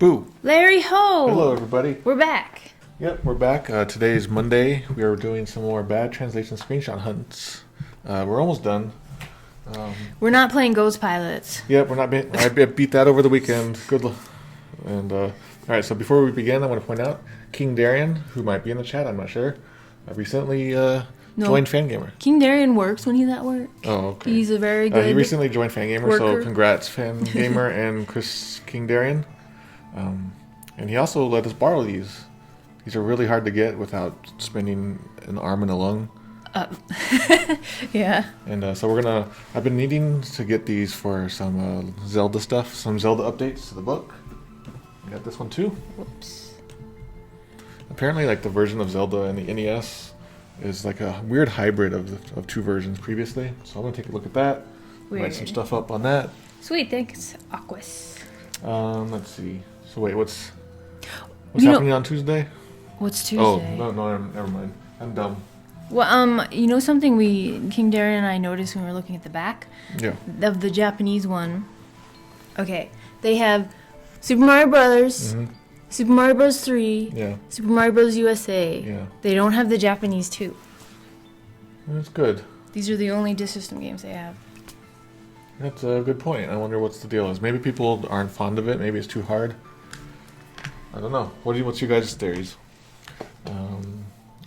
Boo! Larry Ho! Hello, everybody. We're back. Yep, we're back. Today is Monday. We are doing some more bad translation screenshot hunts. We're almost done. We're not playing Ghost Pilots. Yep, we're not. I beat that over the weekend. Good luck. And all right. So before we begin, I want to point out King Darian, who might be in the chat. I'm not sure. Recently joined Fangamer. King Darian works when he's at work. Oh, okay. He's a very good. He recently joined Fangamer, worker. So congrats, Fangamer and Chris King Darian. And he also let us borrow these. These are really hard to get without spending an arm and a lung. Yeah. And so I've been needing to get these for some Zelda stuff, some Zelda updates to the book. We got this one too. Whoops. Apparently, like the version of Zelda in the NES is like a weird hybrid of two versions previously. So I'm gonna take a look at that. Weird. Write some stuff up on that. Sweet, thanks, Aquas. Let's see. So wait, what's happening on Tuesday? What's Tuesday? Oh, no, never mind. I'm dumb. Well, you know something King Darian and I noticed when we were looking at the back? Yeah. Of the Japanese one. Okay, they have Super Mario Brothers, Super Mario Bros. 3, Yeah. Super Mario Bros. USA. Yeah. They don't have the Japanese 2. That's good. These are the only disk system games they have. That's a good point. I wonder what's the deal is. Maybe people aren't fond of it. Maybe it's too hard. I don't know. What's your guys' theories?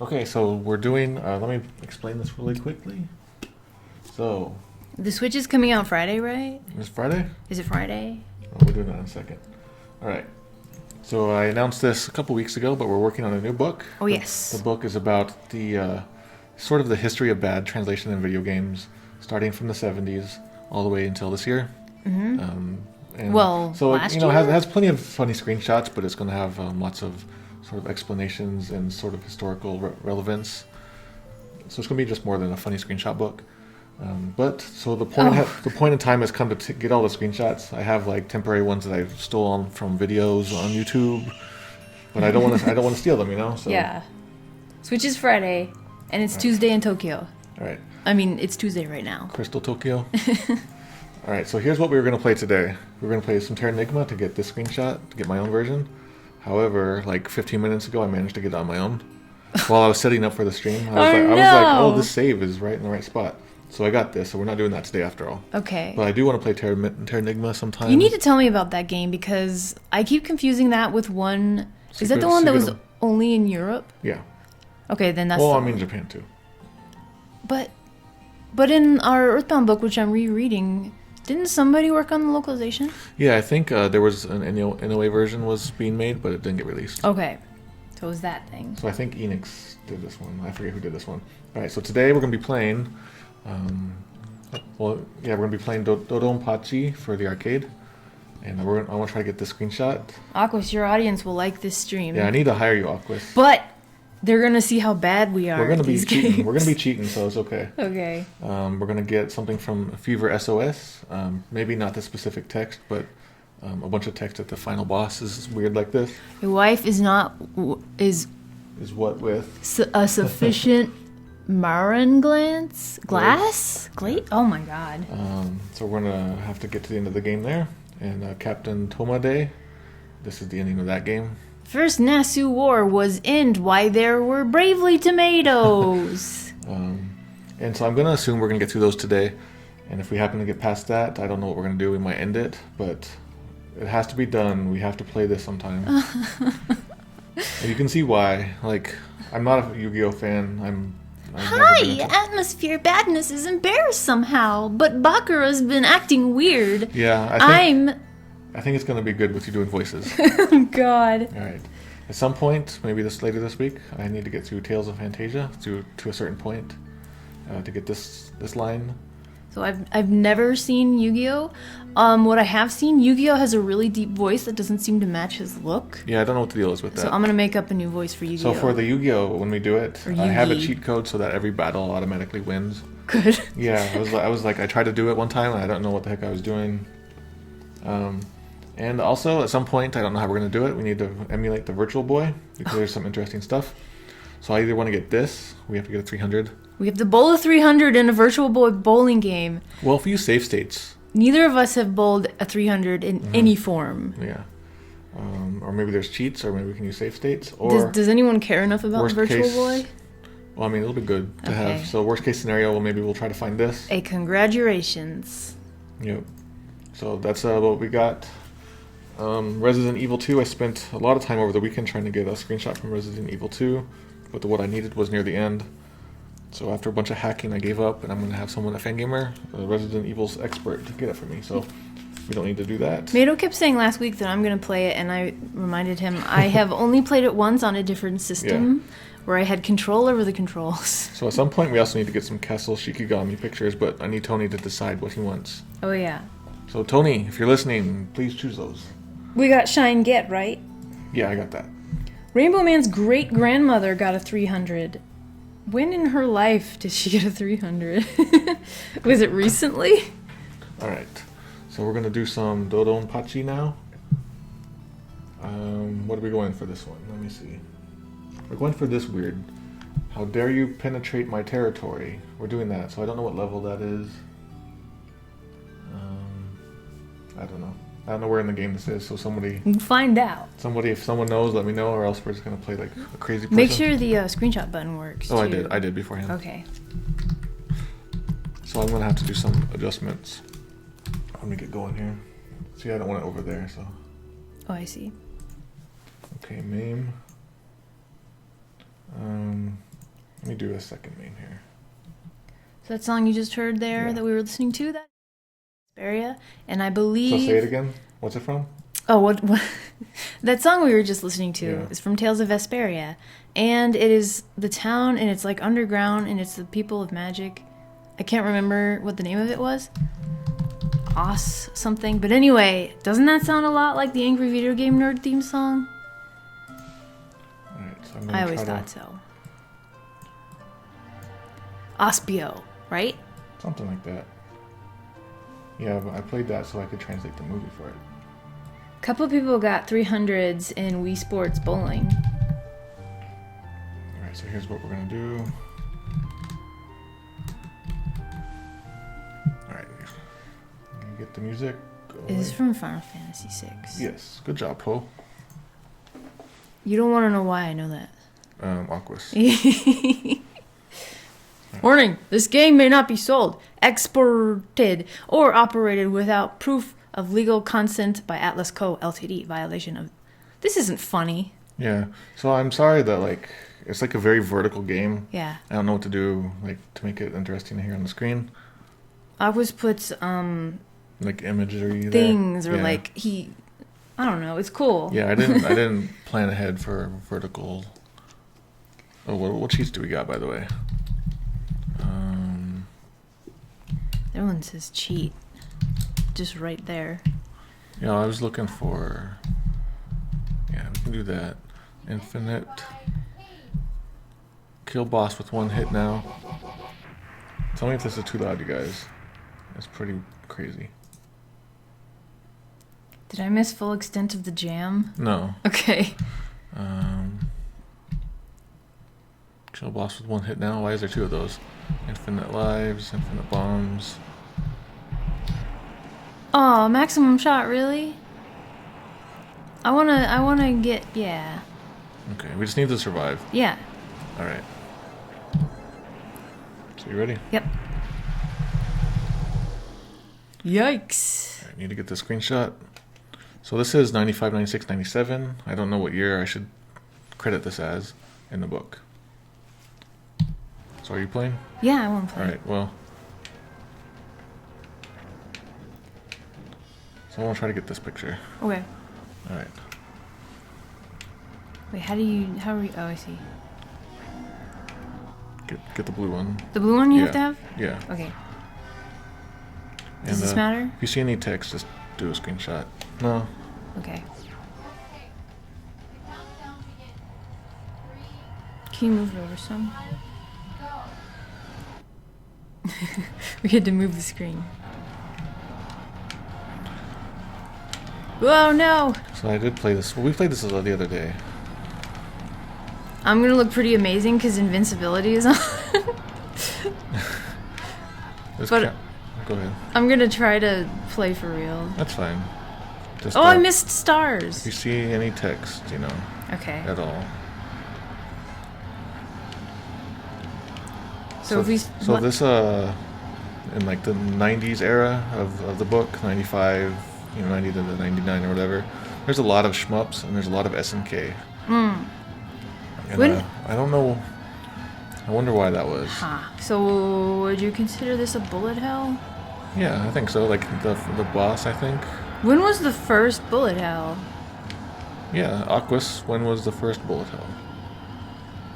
Okay, so we're doing. Let me explain this really quickly. So. The Switch is coming out Friday, right? It's Friday? Is it Friday? Oh, we're doing that in a second. All right. So I announced this a couple weeks ago, but we're working on a new book. Oh, yes. The book is about the sort of the history of bad translation in video games, starting from the 70s all the way until this year. Mm-hmm. So last it year? has plenty of funny screenshots, but it's going to have lots of sort of explanations and sort of historical relevance. So it's going to be just more than a funny screenshot book. So the point in time has come to get all the screenshots. I have like temporary ones that I've stolen from videos on YouTube, but I don't want to steal them, you know. So. Yeah. Switch is Friday, and it's Tuesday in Tokyo. All right. I mean, it's Tuesday right now. Crystal Tokyo. All right, so here's what we were going to play today. We're going to play some Terranigma to get this screenshot, to get my own version. However, like 15 minutes ago, I managed to get it on my own. While I was setting up for the stream, I was like, oh, this save is right in the right spot. So I got this, so we're not doing that today after all. Okay. But I do want to play Terranigma sometime. You need to tell me about that game, because I keep confusing that with one... Is that the one that was only in Europe? Yeah. Okay, then that's Well, I mean Japan too. But in our Earthbound book, which I'm rereading... Didn't somebody work on the localization? Yeah, I think there was an NOA version was being made, but it didn't get released. Okay. So it was that thing. So I think Enix did this one. I forget who did this one. All right, so today we're going to be playing... we're going to be playing DoDonPachi for the arcade. And I want to try to get this screenshot. Aquas, your audience will like this stream. Yeah, I need to hire you, Aquas. But they're going to see how bad we are. We're going to be cheating. Games. We're going to be cheating, so it's okay. Okay. We're going to get something from Fever SOS. Maybe not the specific text, but a bunch of text at the final boss is weird like this. Your wife is Is what with? A sufficient Marin glass? Oh my god. So we're going to have to get to the end of the game there. And Captain Tomaday, this is the ending of that game. First Nasu War was end why there were bravely tomatoes. And so I'm going to assume we're going to get through those today. And if we happen to get past that, I don't know what we're going to do. We might end it, but it has to be done. We have to play this sometime. And you can see why. Like, I'm not a Yu-Gi-Oh fan. Hi, atmosphere badness is embarrassed somehow, but Bakura's been acting weird. Yeah, I think it's going to be good with you doing voices. Oh, God. All right. At some point, maybe later this week, I need to get through Tales of Fantasia to a certain point to get this line. So I've never seen Yu-Gi-Oh! What I have seen, Yu-Gi-Oh! Has a really deep voice that doesn't seem to match his look. Yeah, I don't know what the deal is with that. So I'm going to make up a new voice for Yu-Gi-Oh! So for the Yu-Gi-Oh! When we do it, I have a cheat code so that every battle automatically wins. Good. Yeah, I was like, I tried to do it one time and I don't know what the heck I was doing. And also, at some point, I don't know how we're going to do it. We need to emulate the Virtual Boy because there's some interesting stuff. So I either want to get this, we have to get a 300. We have to bowl a 300 in a Virtual Boy bowling game. Well, if you use save states. Neither of us have bowled a 300 in any form. Yeah. Or maybe there's cheats, or maybe we can use save states. Or Does anyone care enough about worst Virtual case- Boy? Well, I mean, it'll be good to Okay. have. So worst case scenario, well, maybe we'll try to find this. A congratulations. Yep. So that's what we got. Resident Evil 2, I spent a lot of time over the weekend trying to get a screenshot from Resident Evil 2, but what I needed was near the end. So after a bunch of hacking, I gave up, and I'm going to have someone at Fangamer, a Resident Evil's expert, to get it for me. So we don't need to do that. Mado kept saying last week that I'm going to play it, and I reminded him I have only played it once on a different system where I had control over the controls. So at some point, we also need to get some Castle Shikigami pictures, but I need Tony to decide what he wants. Oh, yeah. So Tony, if you're listening, please choose those. We got Shine Get, right? Yeah, I got that. Rainbow Man's great-grandmother got a 300. When in her life did she get a 300? Was it recently? All right. So we're going to do some DoDonPachi now. What are we going for this one? Let me see. We're going for this weird. How dare you penetrate my territory? We're doing that, so I don't know what level that is. I don't know. I don't know where in the game this is, so somebody, Find out. if someone knows, let me know, or else we're just going to play like a crazy person. Make sure the screenshot button works, Oh, too. I did beforehand. Okay. So I'm going to have to do some adjustments. Let me get going here. See, I don't want it over there, so. Oh, I see. Okay, MAME. Let me do a second MAME here. So that song you just heard there Yeah. that we were listening to, that Vesperia, and I So believe... say it again. What's it from? Oh, what that song we were just listening to Yeah. is from Tales of Vesperia, and it is the town, and it's like underground, and it's the people of magic. I can't remember what the name of it was. Os something, but anyway, doesn't that sound a lot like the Angry Video Game Nerd theme song? Alright, so I'm gonna I always try thought so. Ospio, right? something like that. Yeah, but I played that so I could translate the movie for it. A couple people got 300s in Wii Sports Bowling. Alright, so here's what we're gonna do. Alright, you get the music. Go It is away. from Final Fantasy VI. Yes, good job, Poe. You don't want to know why I know that. Aquas. Warning, this game may not be sold, exported, or operated without proof of legal consent by Atlas Co. Ltd. Violation of... This isn't funny. Yeah, so I'm sorry that like it's like a very vertical game. Yeah. I don't know what to do like to make it interesting here on the screen. Always puts Like imagery there. things or Yeah. like he... I don't know, it's cool. Yeah, I didn't plan ahead for vertical. Oh, what cheats do we got, by the way? That one says cheat. Just right there. Yeah, I was looking for. Yeah, we can do that. Infinite. Kill boss with one hit now. Tell me if this is too loud, you guys. That's pretty crazy. Did I miss full extent of the jam? No. Okay. Kill boss with one hit now. Why is there two of those? Infinite lives, infinite bombs. Oh, maximum shot, really? I wanna get, yeah. Okay, we just need to survive. Yeah. Alright. So you ready? Yep. Yikes. I need to get the screenshot. So this is 95, 96, 97. I don't know what year I should credit this as in the book. So are you playing? Yeah, I want to play. Alright, well. So I want to try to get this picture. Okay. Alright. Wait, how are we, oh, I see. Get the blue one. The blue one you Yeah. have to have? Yeah. Okay. And, Does this matter? If you see any text, just do a screenshot. No. Okay. Can you move it over some? We had to move the screen. Whoa, no! So I did play this. Well, we played this the other day. I'm gonna look pretty amazing because invincibility is on. This But- Go ahead. I'm gonna try to play for real. That's fine. Just Oh, I don't- missed If stars. you see any text, Okay. at all. So if we So this in like the 90s era of the book, 95, 90 to the 99 or whatever. There's a lot of shmups and there's a lot of SNK. And When- I don't know. I wonder why that was. So would you consider this a bullet hell? Yeah, I think so. Like the boss, I think. When was the first bullet hell? Yeah, Aquas. When was the first bullet hell?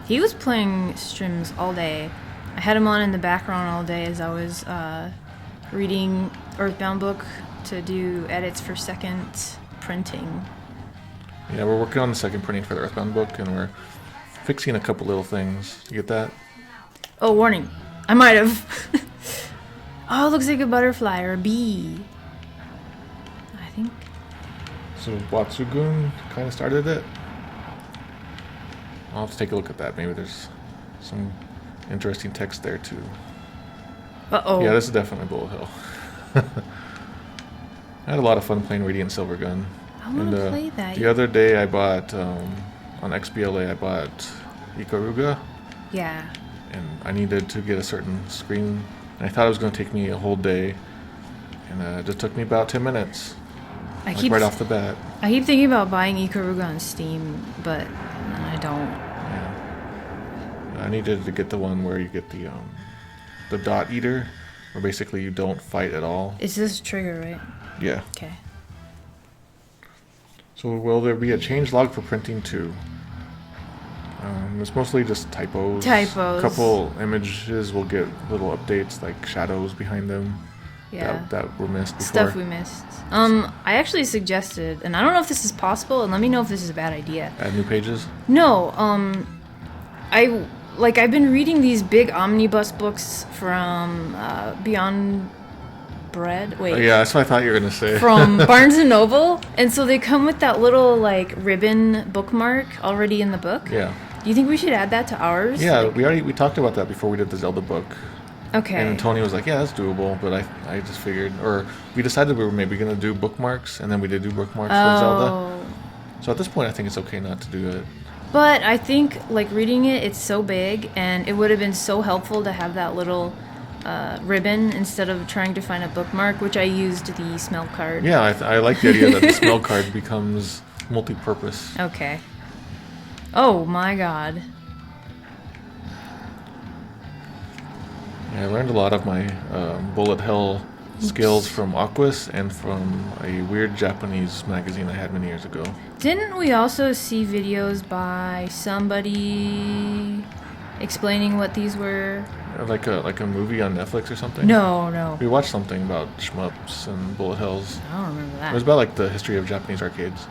He was playing streams all day. I had him on in the background all day as I was reading Earthbound book to do edits for second printing. Yeah, we're working on the second printing for the Earthbound book, and we're fixing a couple little things. You get that? Oh, warning. I might have. Oh, it looks like a butterfly or a bee. I think. So Watsugun kind of started it. I'll have to take a look at that. Maybe there's some interesting text there too. Uh-oh. Yeah, this is definitely Bullet Hill. I had a lot of fun playing Radiant Silvergun. I want to play that. The other day I bought, on XBLA, I bought Ikaruga, Yeah. and I needed to get a certain screen. And I thought it was going to take me a whole day, and it just took me about 10 minutes, I like keep right off the bat. I keep thinking about buying Ikaruga on Steam, but I don't. Yeah. I needed to get the one where you get the dot eater, where basically you don't fight at all. It's this trigger, right? Yeah. Okay. So will there be a change log for printing too? It's mostly just typos. Typos. A couple images will get little updates, like shadows behind them. Yeah. That were missed before. Stuff we missed. I actually suggested, and I don't know if this is possible, and let me know if this is a bad idea. Add new pages. No, I've been reading these big omnibus books from Beyond Bread. Wait. Oh, yeah, that's what I thought you were gonna say. From Barnes and Noble, and so they come with that little like ribbon bookmark already in the book. Yeah. Do you think we should add that to ours? Yeah, Like- we talked about that before we did the Zelda book. Okay. And Tony was like, yeah, that's doable, but I just figured, or we decided we were maybe gonna do bookmarks, and then we did do bookmarks for Zelda. Oh. So at this point, I think it's okay not to do it. But I think, like, reading it, it's so big, and it would have been so helpful to have that little ribbon instead of trying to find a bookmark, which I used the smell card. Yeah, I like the idea that the smell card becomes multi-purpose. Okay. Oh my god. Yeah, I learned a lot of my bullet hell skills from Aquas and from a weird Japanese magazine I had many years ago. Didn't we also see videos by somebody explaining what these were? Like a movie on Netflix or something? No. We watched something about shmups and bullet hells. I don't remember It was that. about like the history of Japanese arcades.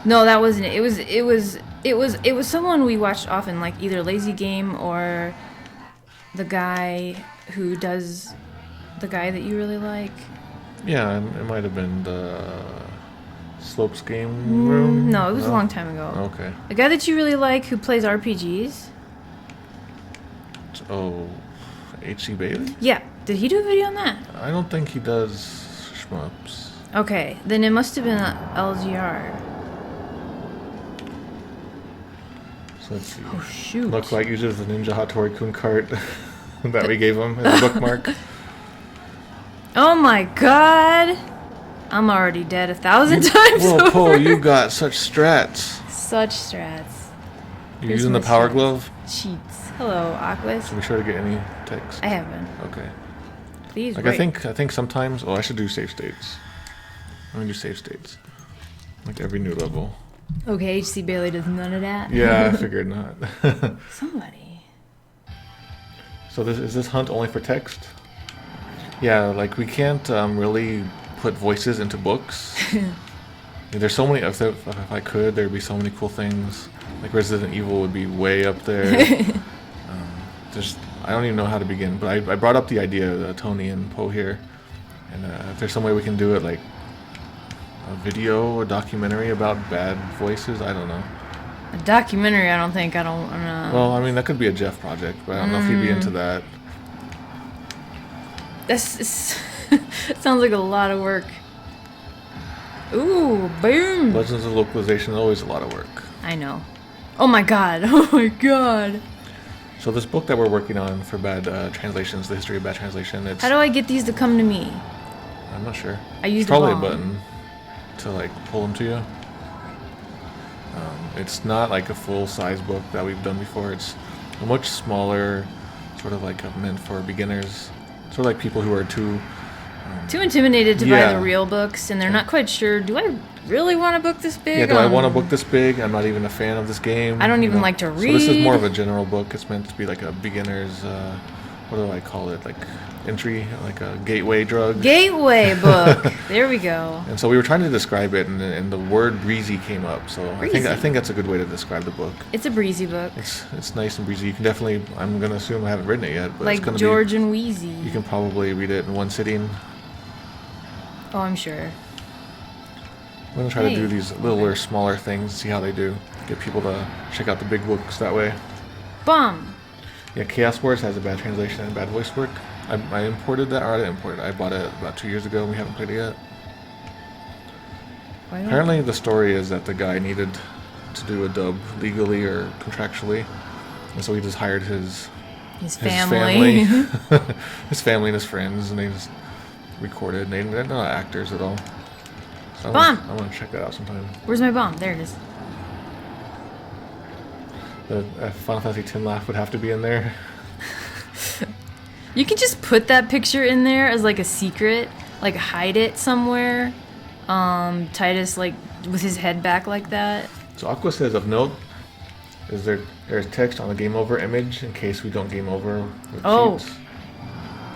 No, that wasn't it. It was someone we watched often, like either Lazy Game or the guy who does the guy that you really like. Yeah, it might have been the Slopes game room. No, it was a long time ago. Okay. The guy that you really like who plays RPGs. Oh, H.C. Bailey? Yeah, did he do a video on that? I don't think he does shmups. Okay, then it must have been LGR. So let's see. Oh shoot. Look like uses the Ninja Hattori Kun cart that we gave him as a bookmark. Oh my god! I'm already dead 1,000 times Whoa, over. Cole, you got such strats. Such strats. You're Here's using the my power strats. glove? Cheats. Hello, Aquas. So be sure to get any text. I haven't. Okay. Please Like wait. I think sometimes. Oh, I should do save states. I'm gonna do save states. Like every new level. Okay, HC Bailey does none of that. Yeah, I figured not. Somebody. So is this hunt only for text? Yeah, like we can't really put voices into books. There's so many. If I could, there'd be so many cool things. Like Resident Evil would be way up there. I don't even know how to begin. But I brought up the idea, Tony and Poe here, and if there's some way we can do it, like a video or documentary about bad voices, I don't know. A documentary, I don't think. I don't know. Well, I mean that could be a Jeff project, but I don't know if he'd be into that. It sounds like a lot of work. Ooh, boom. Legends of Localization is always a lot of work. I know. Oh my god. Oh my god. So this book that we're working on for bad translations, the history of bad translation, it's... How do I get these to come to me? I'm not sure. I used probably bomb. a button to like pull them to you. It's not like a full-size book that we've done before. It's a much smaller, sort of like meant for beginners, sort of like people who are too intimidated to buy the real books, and they're not quite sure. Do I really want a book this big? Yeah, do I want a book this big? I'm not even a fan of this game. I don't even like to read. So this is more of a general book. It's meant to be like a beginner's, what do I call it? Like entry, like a gateway drug. Gateway book. There we go. And so we were trying to describe it, and the word breezy came up. So Breezy. I think that's a good way to describe the book. It's a breezy book. It's nice and breezy. You can definitely. I'm gonna assume I haven't written it yet, but like it's gonna George and Wheezy. You can probably read it in one sitting. Oh, I'm sure. I'm gonna try to do these littler, smaller things, see how they do. Get people to check out the big books that way. Bomb. Yeah, Chaos Wars has a bad translation and bad voice work. I imported that, or I didn't import it. I bought it about 2 years ago and we haven't played it yet. Apparently the story is that the guy needed to do a dub legally or contractually, and so he just hired his family his family and his friends, and they just recorded. They're not actors at all. So I want to check that out sometime. Where's my bomb? There it is. The Final Fantasy X laugh would have to be in there. You can just put that picture in there as like a secret, like hide it somewhere. Titus like with his head back like that. So Aqua says, of note, there's text on the game over image in case we don't game over with cheats.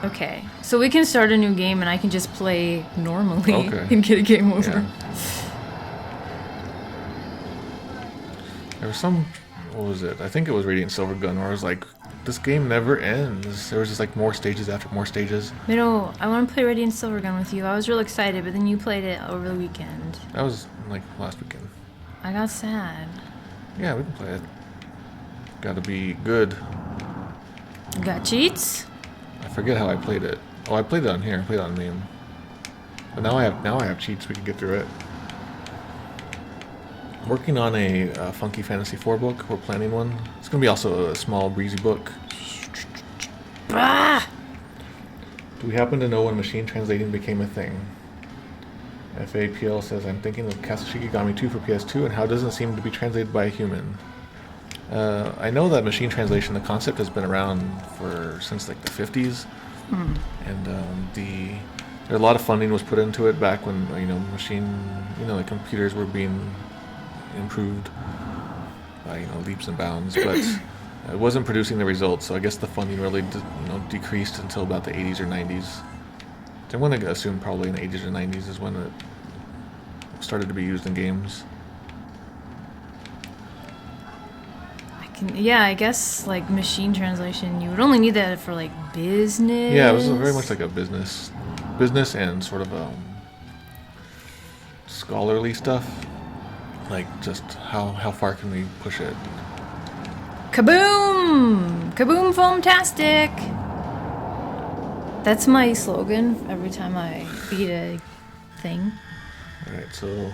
Okay. So we can start a new game and I can just play normally and get a game over. Yeah. There was some, what was it? I think it was Radiant Silvergun, where I was like, this game never ends. There was just like more stages after more stages. You know, I want to play Radiant Silvergun with you. I was real excited, but then you played it over the weekend. That was like last weekend. I got sad. Yeah, we can play it. Gotta be good. You got cheats? I forget how I played it. Oh, I played it on here. I played it on MAME. But now I have cheats. We can get through it. I'm working on a Funky Fantasy 4 book. We're planning one. It's gonna be also a small, breezy book. Ah! Do we happen to know when machine translating became a thing? FAPL says, I'm thinking of Castle Shikigami 2 for PS2, and how doesn't it seem to be translated by a human? I know that machine translation, the concept has been around since like the 50s, and there a lot of funding was put into it back when the computers were being improved by leaps and bounds, but it wasn't producing the results. So I guess the funding really decreased until about the 80s or 90s. I'm going to assume probably in the 80s or 90s is when it started to be used in games. Yeah, I guess like machine translation, you would only need that for like business. Yeah, it was very much like a business and sort of scholarly stuff. Like just how far can we push it? Kaboom! Kaboom foamtastic! That's my slogan every time I beat a thing. Alright, so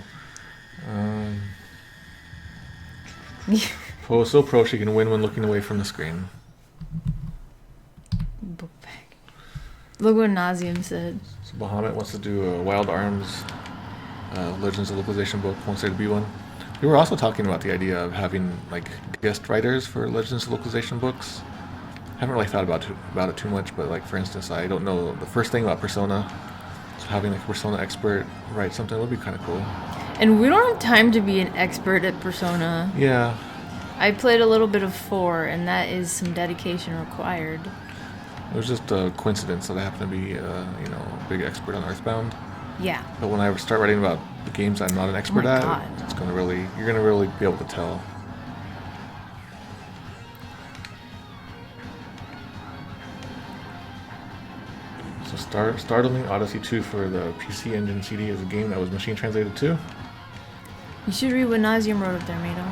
so pro she can win when looking away from the screen. Book bag. Look what Nazium said. So Bahamut wants to do a Wild Arms Legends of Localization book, wants there to be one. We were also talking about the idea of having like guest writers for Legends of Localization books. I haven't really thought about it too much, but like for instance, I don't know the first thing about Persona. So having like a Persona expert write something would be kind of cool. And we don't have time to be an expert at Persona. Yeah. I played a little bit of 4, and that is some dedication required. It was just a coincidence that I happen to be, a big expert on Earthbound. Yeah. But when I start writing about the games I'm not an expert at, you're gonna really be able to tell. So Startling Odyssey 2 for the PC Engine CD is a game that was machine translated too. You should read what Nazium wrote up there, Mato.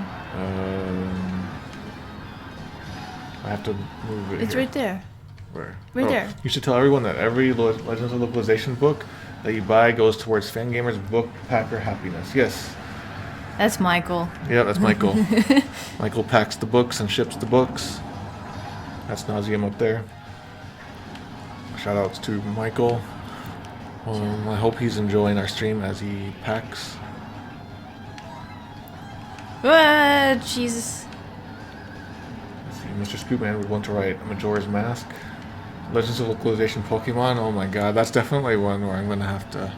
I have to move it. It's here. Right there. Where? Right there. You should tell everyone that every Legends of Localization book that you buy goes towards Fangamer's book packer happiness. Yes. That's Michael. Yeah, that's Michael. Michael packs the books and ships the books. That's Nauseum up there. Shout outs to Michael. I hope he's enjoying our stream as he packs. Jesus. Let's see, Mr. Scoopman would want to write Majora's Mask. Legends of Localization Pokemon. Oh my god, that's definitely one where I'm going to have to...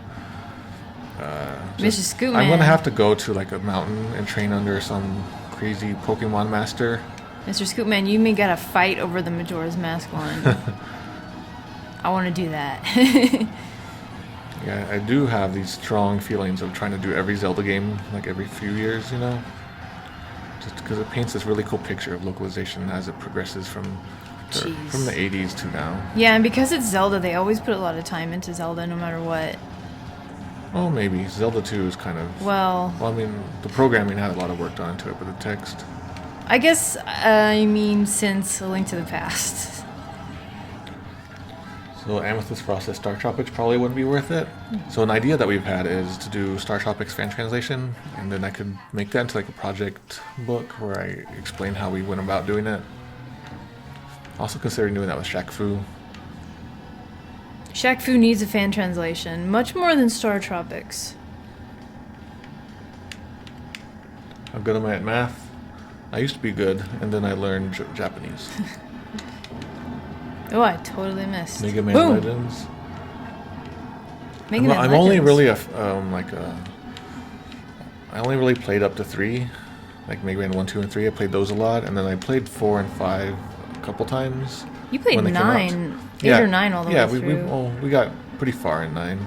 Mr. Scoopman. I'm going to have to go to like a mountain and train under some crazy Pokemon master. Mr. Scoopman, you may gotta fight over the Majora's Mask one. I want to do that. Yeah, I do have these strong feelings of trying to do every Zelda game like every few years, you know? Just because it paints this really cool picture of localization as it progresses from the 80s to now. Yeah, and because it's Zelda, they always put a lot of time into Zelda no matter what. Oh, maybe. Zelda 2 is kind of... Well, I mean, the programming had a lot of work done into it, but the text... I guess I mean since A Link to the Past. So Amethyst Process Star Tropics probably wouldn't be worth it. So an idea that we've had is to do Star Tropics fan translation, and then I could make that into like a project book where I explain how we went about doing it. Also considering doing that with Shaq Fu. Shaq Fu needs a fan translation, much more than Star Tropics. How good am I at math? I used to be good, and then I learned Japanese. Oh, I totally missed. Mega Man Boom! Legends. Mega Man I'm Legends. only really I only really played up to 3, like Mega Man 1, 2, and 3. I played those a lot, and then I played 4 and 5 a couple times. You played when they came out. 8 or 9 all the way through. Yeah, we got pretty far in 9.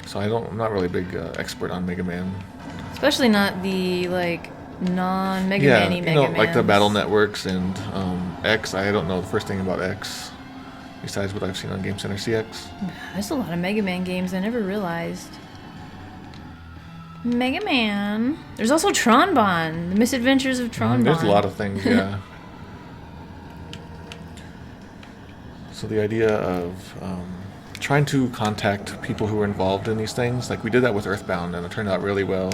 So I'm not really a big expert on Mega Man. Especially not the like non-Mega Man-y Mega Man. Like the Battle Networks and X. I don't know the first thing about X, besides what I've seen on Game Center CX. There's a lot of Mega Man games I never realized. Mega Man. There's also Tronbon, The Misadventures of Tronbon. There's a lot of things, yeah. So the idea of trying to contact people who are involved in these things, like we did that with Earthbound, and it turned out really well.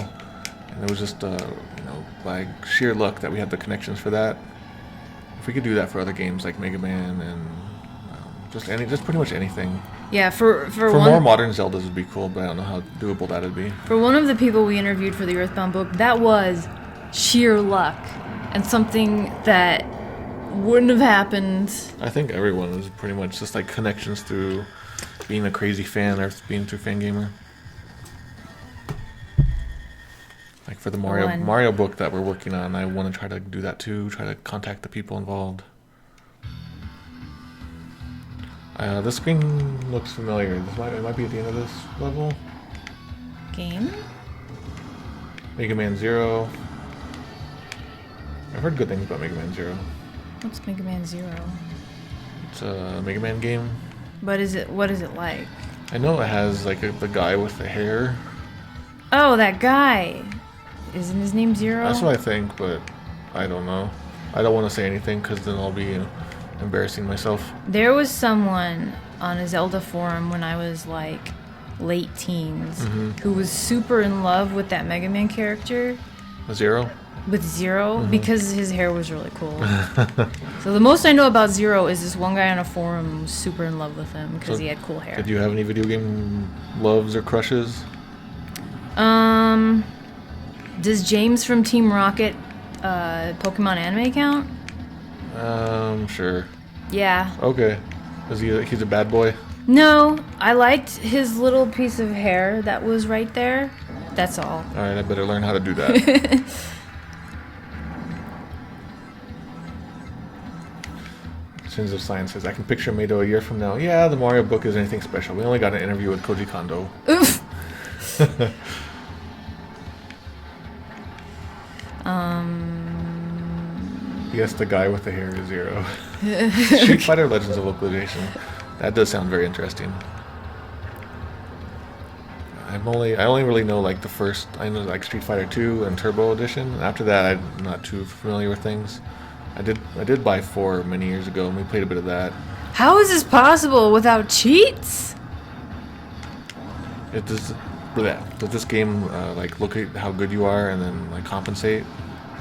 And it was just, by sheer luck that we had the connections for that. If we could do that for other games like Mega Man and just pretty much anything. Yeah, for more modern Zeldas would be cool, but I don't know how doable that'd be. For one of the people we interviewed for the Earthbound book, that was sheer luck and something that wouldn't have happened. I think everyone was pretty much just like connections through being a crazy fan or being through Fangamer. Like for the Mario book that we're working on, I want to try to do that too, try to contact the people involved. This screen looks familiar. It might be at the end of this level. Game? Mega Man 0. I've heard good things about Mega Man 0. What's Mega Man 0? It's a Mega Man game. What is it like? I know it has like the guy with the hair. Oh, that guy. Isn't his name Zero? That's what I think, but I don't know. I don't want to say anything because then I'll be embarrassing myself. There was someone on a Zelda forum when I was like late teens who was super in love with that Mega Man character. Zero? With Zero, because his hair was really cool. So the most I know about Zero is this one guy on a forum who was super in love with him because he had cool hair. Did you have any video game loves or crushes? Does James from Team Rocket Pokemon anime count? Sure. Yeah. Okay. He's a bad boy? No, I liked his little piece of hair that was right there. That's all. Alright, I better learn how to do that. Sins of Science says, I can picture Mado a year from now. Yeah, the Mario book is anything special. We only got an interview with Koji Kondo. Oof. Yes, the guy with the hair is Zero. Street Fighter Legends of Localization. That does sound very interesting. I only really know like the first. I know like Street Fighter 2 and Turbo Edition. After that, I'm not too familiar with things. I did buy 4 many years ago, and we played a bit of that. How is this possible without cheats? It does. Does this game like look at how good you are and then like compensate?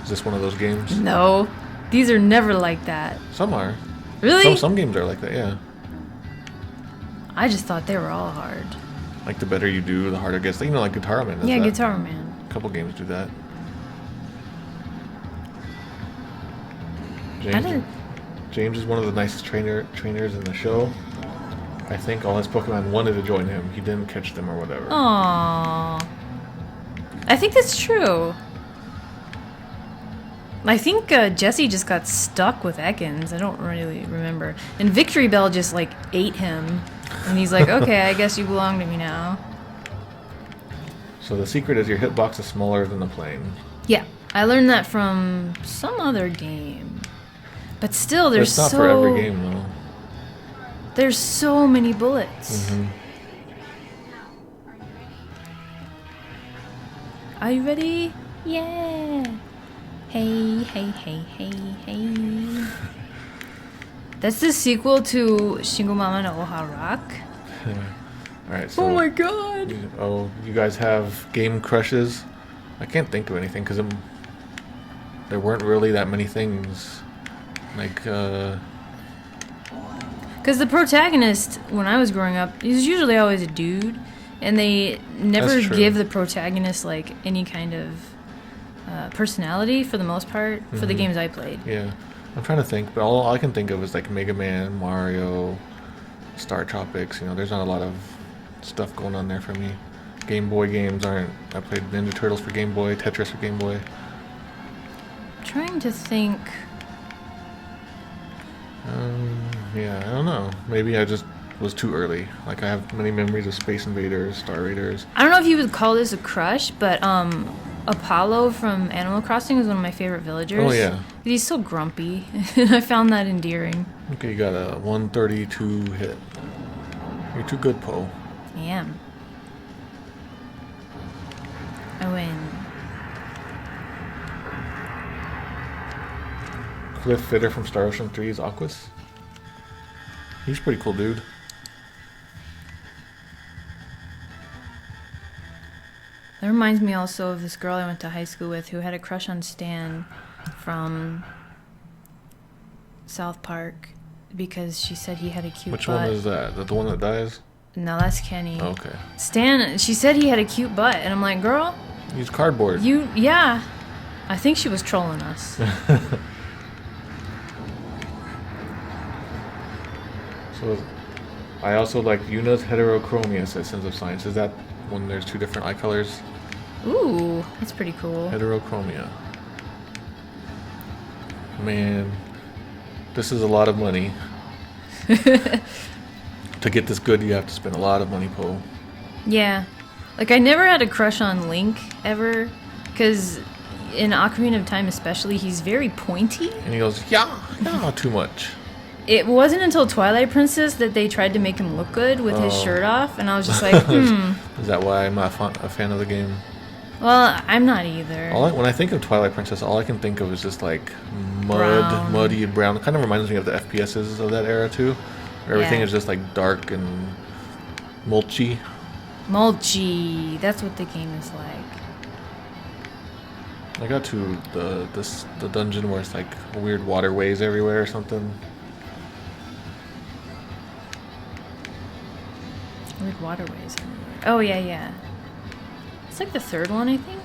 Is this one of those games? No, these are never like that. Some are. Really? Some games are like that. Yeah. I just thought they were all hard. Like the better you do, the harder it gets. You know, like Guitar Man. Does Yeah, that. Guitar Man. A couple games do that. James is one of the nicest trainers in the show. I think all his Pokemon wanted to join him. He didn't catch them or whatever. Aww. I think that's true. I think Jesse just got stuck with Ekans. I don't really remember. And Victory Bell just like ate him. And he's like, okay, I guess you belong to me now. So the secret is your hitbox is smaller than the plane. Yeah, I learned that from some other game. But still, there's It's not for every game, though. There's so many bullets. Mm-hmm. Are you ready? Yeah. Hey, hey, hey, hey, hey. That's the sequel to Shingomama no Oha Rock. Alright, so... Oh my god! You guys have game crushes? I can't think of anything, because there weren't really that many things. Like, Because the protagonist, when I was growing up, he was usually always a dude, and they never give the protagonist like any kind of personality for the most part for the games I played. Yeah, I'm trying to think, but all I can think of is like Mega Man, Mario, Star Tropics. You know, there's not a lot of stuff going on there for me. Game Boy games aren't. I played Ninja Turtles for Game Boy, Tetris for Game Boy. I'm trying to think. Yeah, I don't know. Maybe I just was too early. Like, I have many memories of Space Invaders, Star Raiders. I don't know if you would call this a crush, but Apollo from Animal Crossing was one of my favorite villagers. Oh, yeah. He's so grumpy, and I found that endearing. Okay, you got a 132 hit. You're too good, Poe. I am. I win. Cliff Fitter from Star Ocean 3's Aquas. He's a pretty cool dude. That reminds me also of this girl I went to high school with who had a crush on Stan from South Park because she said he had a cute Which butt. one is that? The one that dies? No, that's Kenny. Okay. Stan, she said he had a cute butt, and I'm like, girl, He's cardboard. yeah. I think she was trolling us. So, I also like Yuna's heterochromia, says Sense of Science. Is that when there's two different eye colors? Ooh, that's pretty cool. Heterochromia. Man, this is a lot of money. To get this good, you have to spend a lot of money, Poe. Yeah. Like, I never had a crush on Link, ever, because in Ocarina of Time especially, he's very pointy. And he goes, yeah, too much. It wasn't until Twilight Princess that they tried to make him look good with his shirt off, and I was just like, Is that why I'm not a fan of the game? Well, I'm not either. When I think of Twilight Princess, all I can think of is just like Brown. muddy brown. It kind of reminds me of the FPSs of that era too, where everything is just like dark and mulchy. Mulchy, that's what the game is like. I got to the dungeon where it's like weird waterways everywhere or something. Weird waterways everywhere. Oh, yeah. It's like the third one, I think.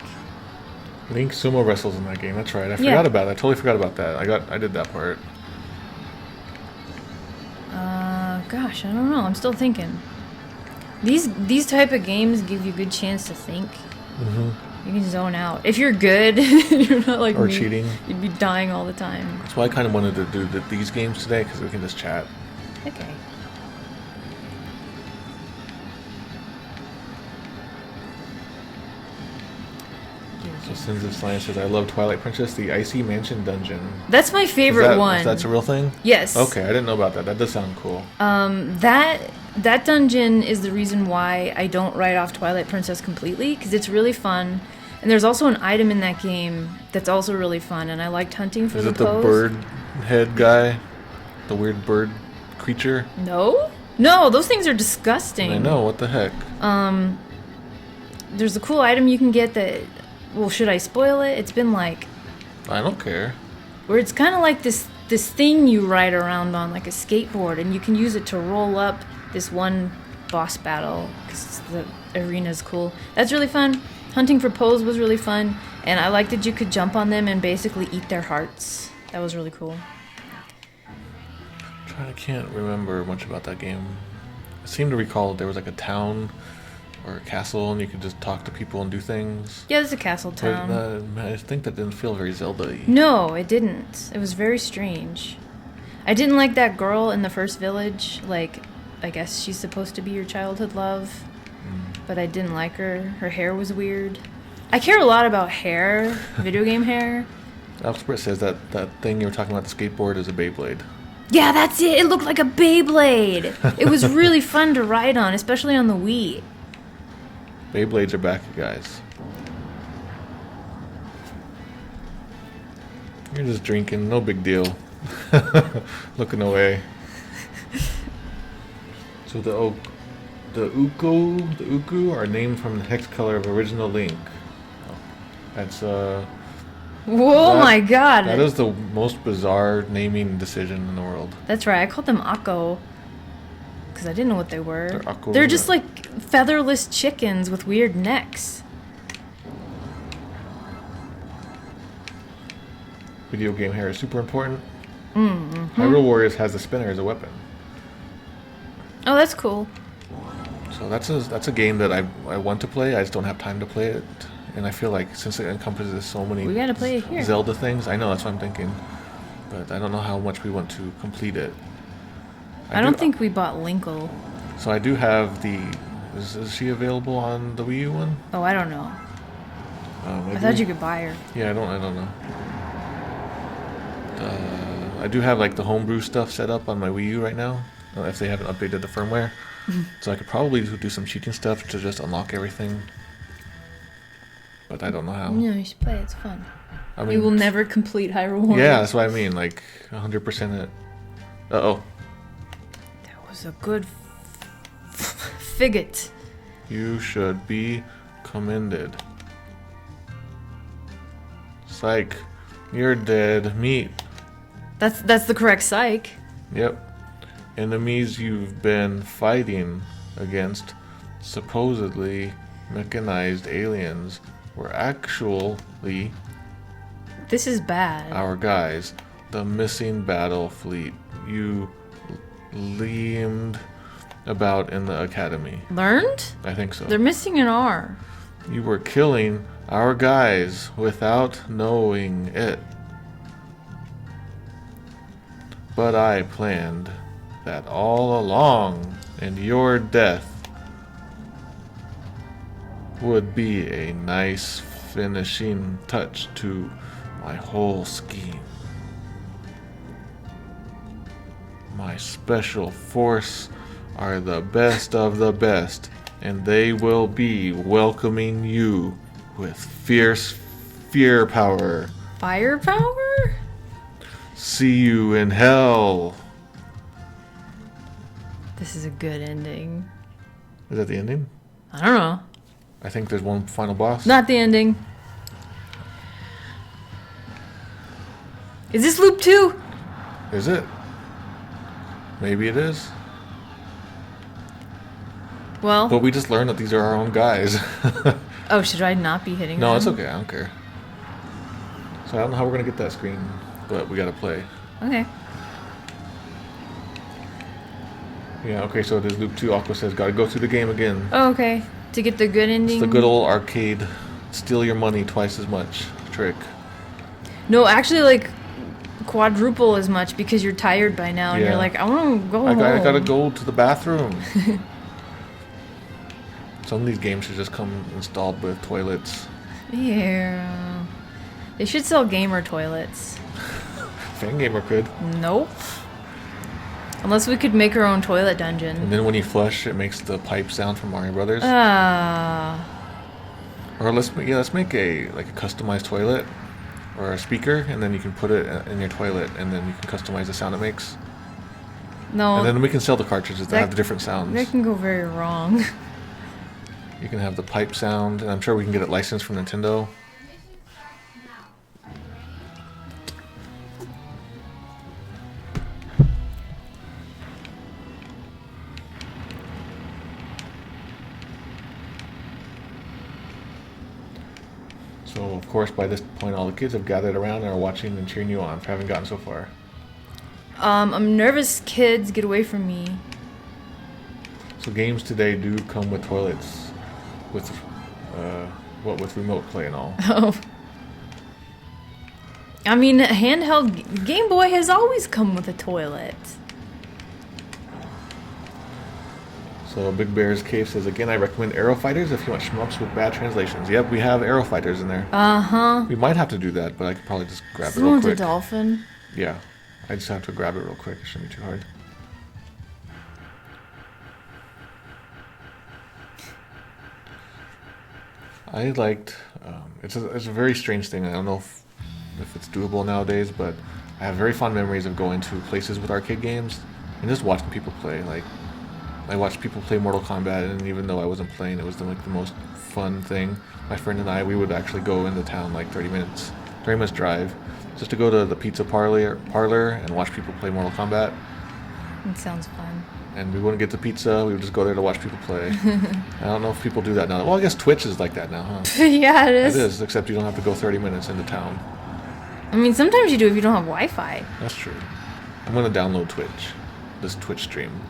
Link sumo wrestles in that game. That's right. I forgot about it. I totally forgot about that. I did that part. Gosh, I don't know. I'm still thinking. These type of games give you a good chance to think. Mm-hmm. You can zone out. If you're good, you're not like or me. Cheating. You'd be dying all the time. That's why I kind of wanted to do these games today, because we can just chat. Okay. So Sins of Science says, I love Twilight Princess, the Icy Mansion Dungeon. That's my favorite one. That's a real thing? Yes. Okay, I didn't know about that. That does sound cool. That dungeon is the reason why I don't write off Twilight Princess completely, because it's really fun. And there's also an item in that game that's also really fun, and I liked hunting for Is the it the pose. bird head guy? The weird bird creature? No, those things are disgusting. I know, what the heck? there's a cool item you can get that. Well, should I spoil it? It's been like I don't care. where it's kind of like this thing you ride around on, like a skateboard, and you can use it to roll up this one boss battle because the arena's cool. That's really fun. Hunting for Poes was really fun, and I liked that you could jump on them and basically eat their hearts. That was really cool. I can't remember much about that game. I seem to recall there was like a town or a castle, and you could just talk to people and do things. Yeah, there's a castle town. But I think that didn't feel very Zelda-y. No, it didn't. It was very strange. I didn't like that girl in the first village. Like, I guess she's supposed to be your childhood love, but I didn't like her. Her hair was weird. I care a lot about hair, video game hair. Alsprit says that thing you were talking about, the skateboard, is a Beyblade. Yeah, that's it. It looked like a Beyblade. It was really fun to ride on, especially on the Wii. Beyblades are back, you guys. You're just drinking, no big deal. Looking away. So the Uku are named from the hex color of original Link. That's Whoa, my god. That is the most bizarre naming decision in the world. That's right. I called them Akko because I didn't know what they were. They're just like featherless chickens with weird necks. Video game hair is super important. Hyrule Warriors has the spinner as a weapon. Oh, that's cool. So that's a game that I want to play. I just don't have time to play it. And I feel like since it encompasses so many We gotta play it here. Zelda things, I know, that's what I'm thinking. But I don't know how much we want to complete it. I don't think we bought Linkle. So I do have the... Is she available on the Wii U one? Oh, I don't know. Maybe? I thought you could buy her. Yeah, I don't know. I do have like the homebrew stuff set up on my Wii U right now, if they haven't updated the firmware. So I could probably do some cheating stuff to just unlock everything. But I don't know how. No, you should play it. It's fun. I mean, We will never complete Hyrule Warriors. Yeah, that's what I mean. Like 100% it. Uh-oh. That was a good figget. You should be commended. Psych. You're dead meat. That's the correct psych. Yep. Enemies you've been fighting against, supposedly mechanized aliens, were actually This is bad. our guys, the missing battle fleet you leamed about in the academy. Learned? I think so. They're missing an R. You were killing our guys without knowing it. But I planned that all along, and your death would be a nice finishing touch to my whole scheme. My special force are the best of the best, and they will be welcoming you with fierce fear power. Firepower? See you in hell. This is a good ending. Is that the ending? I don't know. I think there's one final boss. Not the ending. Is this loop 2? Is it? Maybe it is. Well. But we just learned that these are our own guys. Oh, should I not be hitting No, them? it's okay. I don't care. So I don't know how we're going to get that screen, but we got to play. Okay. Yeah, okay, so there's loop 2. Aqua says, got to go through the game again. Oh, okay. To get the good ending? It's the good old arcade, steal your money twice as much trick. No, actually, like, quadruple as much because you're tired by now and Yeah. you're like, I want to go I home. got to go to the bathroom. Some of these games should just come installed with toilets. Yeah. They should sell gamer toilets. Fangamer could. Nope. Unless we could make our own toilet And dungeon. then when you flush, it makes the pipe sound from Mario Brothers. Or let's make a customized toilet or a speaker, and then you can put it in your toilet, and then you can customize the sound it makes. No. And then we can sell the cartridges that have the different sounds. That can go very wrong. You can have the pipe sound, and I'm sure we can get it licensed from Nintendo. So, of course, by this point, all the kids have gathered around and are watching and cheering you on if I haven't gotten so far. I'm nervous, kids. Get away from me. So games today do come with toilets, with with remote play and all. Oh. I mean, handheld Game Boy has always come with a toilet. So Big Bear's Cave says, again, I recommend Aero Fighters if you want shmups with bad translations. Yep, we have Aero Fighters in there. Uh-huh. We might have to do that, but I could probably just grab it real Someone's quick. a dolphin. Yeah, I just have to grab it real quick. It shouldn't be too hard. I liked, it's a very strange thing. I don't know if it's doable nowadays, but I have very fond memories of going to places with arcade games and just watching people play. Like, I watched people play Mortal Kombat, and even though I wasn't playing, it was the most fun thing. My friend and I, we would actually go into town like 30 minutes drive, just to go to the pizza parlor and watch people play Mortal Kombat. It sounds fun. And we wouldn't get the pizza, we would just go there to watch people play. I don't know if people do that now. Well, I guess Twitch is like that now, huh? Yeah, it is. It is, except you don't have to go 30 minutes into town. I mean, sometimes you do if you don't have Wi-Fi. That's true. I'm going to download Twitch, this Twitch stream.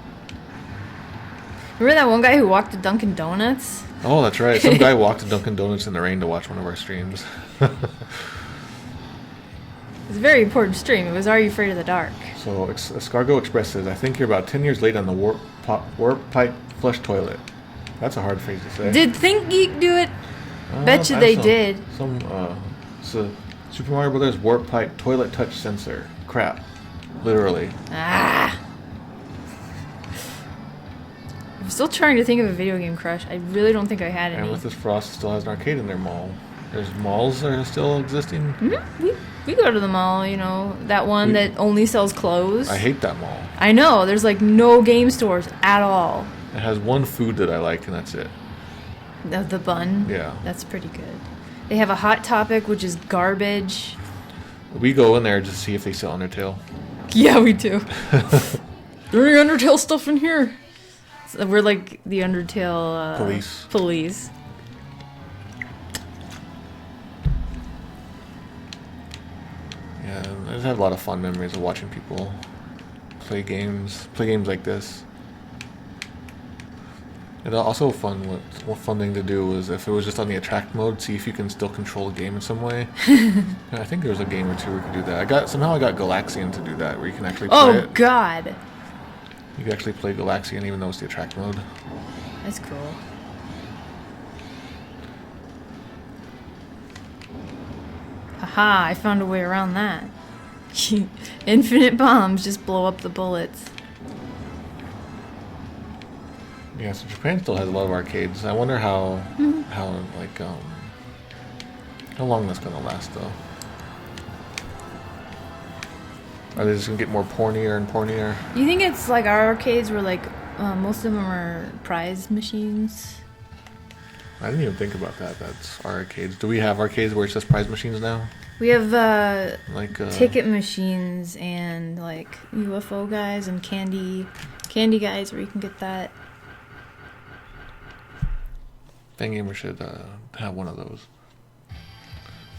Remember that one guy who walked to Dunkin' Donuts? Oh, that's right. Some guy walked to Dunkin' Donuts in the rain to watch one of our streams. It's a very important stream. It was Are You Afraid of the Dark? So, Escargot Express says, I think you're about 10 years late on the warp pipe flush toilet. That's a hard phrase to say. Did Think Geek do it? Betcha they did. So Super Mario Brothers warp pipe toilet touch sensor. Crap. Literally. Ah! I'm still trying to think of a video game crush. I really don't think I had any. And with this Frost still has an arcade in their mall. There's malls that are still existing. Mm-hmm. We go to the mall, you know, that one that only sells clothes. I hate that mall. I know, there's like no game stores at all. It has one food that I like, and that's it. The bun? Yeah. That's pretty good. They have a Hot Topic, which is garbage. We go in there just to see if they sell Undertale. Yeah, we do. There any Undertale stuff in here? So we're like the Undertale police. Yeah, I just have a lot of fond memories of watching people play games like this. And also one fun thing to do was if it was just on the attract mode, see if you can still control the game in some way. I think there was a game or two where you could do that. Somehow I got Galaxian to do that, where you can actually play it. Oh God! You can actually play Galaxian even though it's the attract mode. That's cool. Haha, I found a way around that. Infinite bombs just blow up the bullets. Yeah, so Japan still has a lot of arcades. I wonder how long that's gonna last though. Are they just gonna get more pornier and pornier? You think it's like our arcades where like most of them are prize machines? I didn't even think about that. That's our arcades. Do we have arcades where it's just prize machines now? We have like ticket machines and like UFO guys and candy guys where you can get that. Fangamer should have one of those.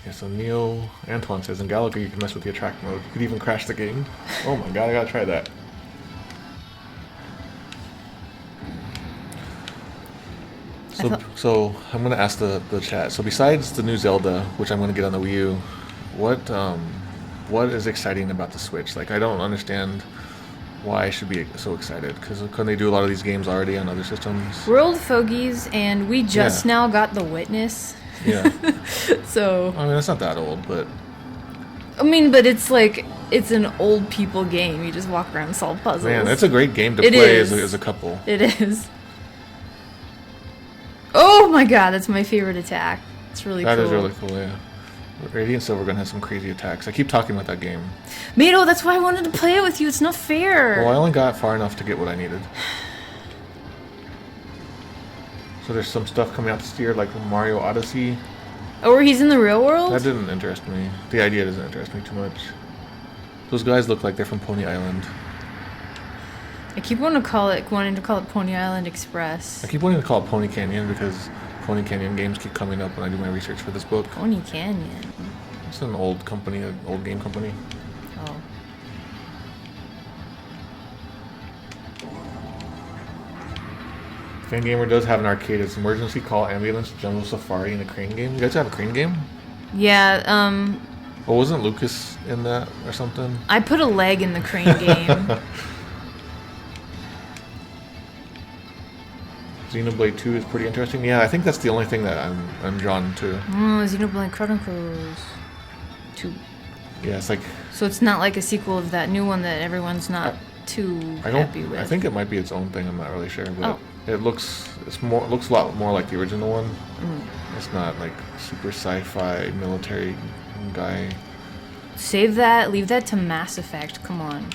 Yeah, so Neo Antoine says in Galaga you can mess with the attract mode. You could even crash the game. Oh my god, I gotta try that. So I'm gonna ask the chat. So besides the new Zelda, which I'm gonna get on the Wii U, what is exciting about the Switch? Like I don't understand why I should be so excited, because couldn't they do a lot of these games already on other systems? World Fogies, and we just now got The Witness. Yeah. So I mean, it's not that old, but but it's like it's an old people game. You just walk around and solve puzzles. Man, it's a great game to play as a couple. It is. Oh my god, that's my favorite attack. It's really cool. That is really cool, yeah. Radiant Silver Gun has some crazy attacks. I keep talking about that game. Mato, that's why I wanted to play it with you. It's not fair. Well, I only got far enough to get what I needed. So there's some stuff coming out this year, like Mario Odyssey. Oh, where he's in the real world? That didn't interest me. The idea doesn't interest me too much. Those guys look like they're from Pony Island. I keep wanting to call it Pony Island Express. I keep wanting to call it Pony Canyon because Pony Canyon games keep coming up when I do my research for this book. Pony Canyon. It's an old company, an old game company. Oh. Fangamer does have an arcade. It's Emergency Call, Ambulance, Jungle Safari, and a crane game. You guys have a crane game? Yeah, Oh, wasn't Lucas in that or something? I put a leg in the crane game. Xenoblade 2 is pretty interesting. Yeah, I think that's the only thing that I'm drawn to. Xenoblade Chronicles 2. Yeah, it's like... So it's not like a sequel of that new one that everyone's not too happy with. I think it might be its own thing. I'm not really sure, but it looks a lot more like the original one. It's not like super sci-fi military guy. Save that. Leave that to Mass Effect. Come on.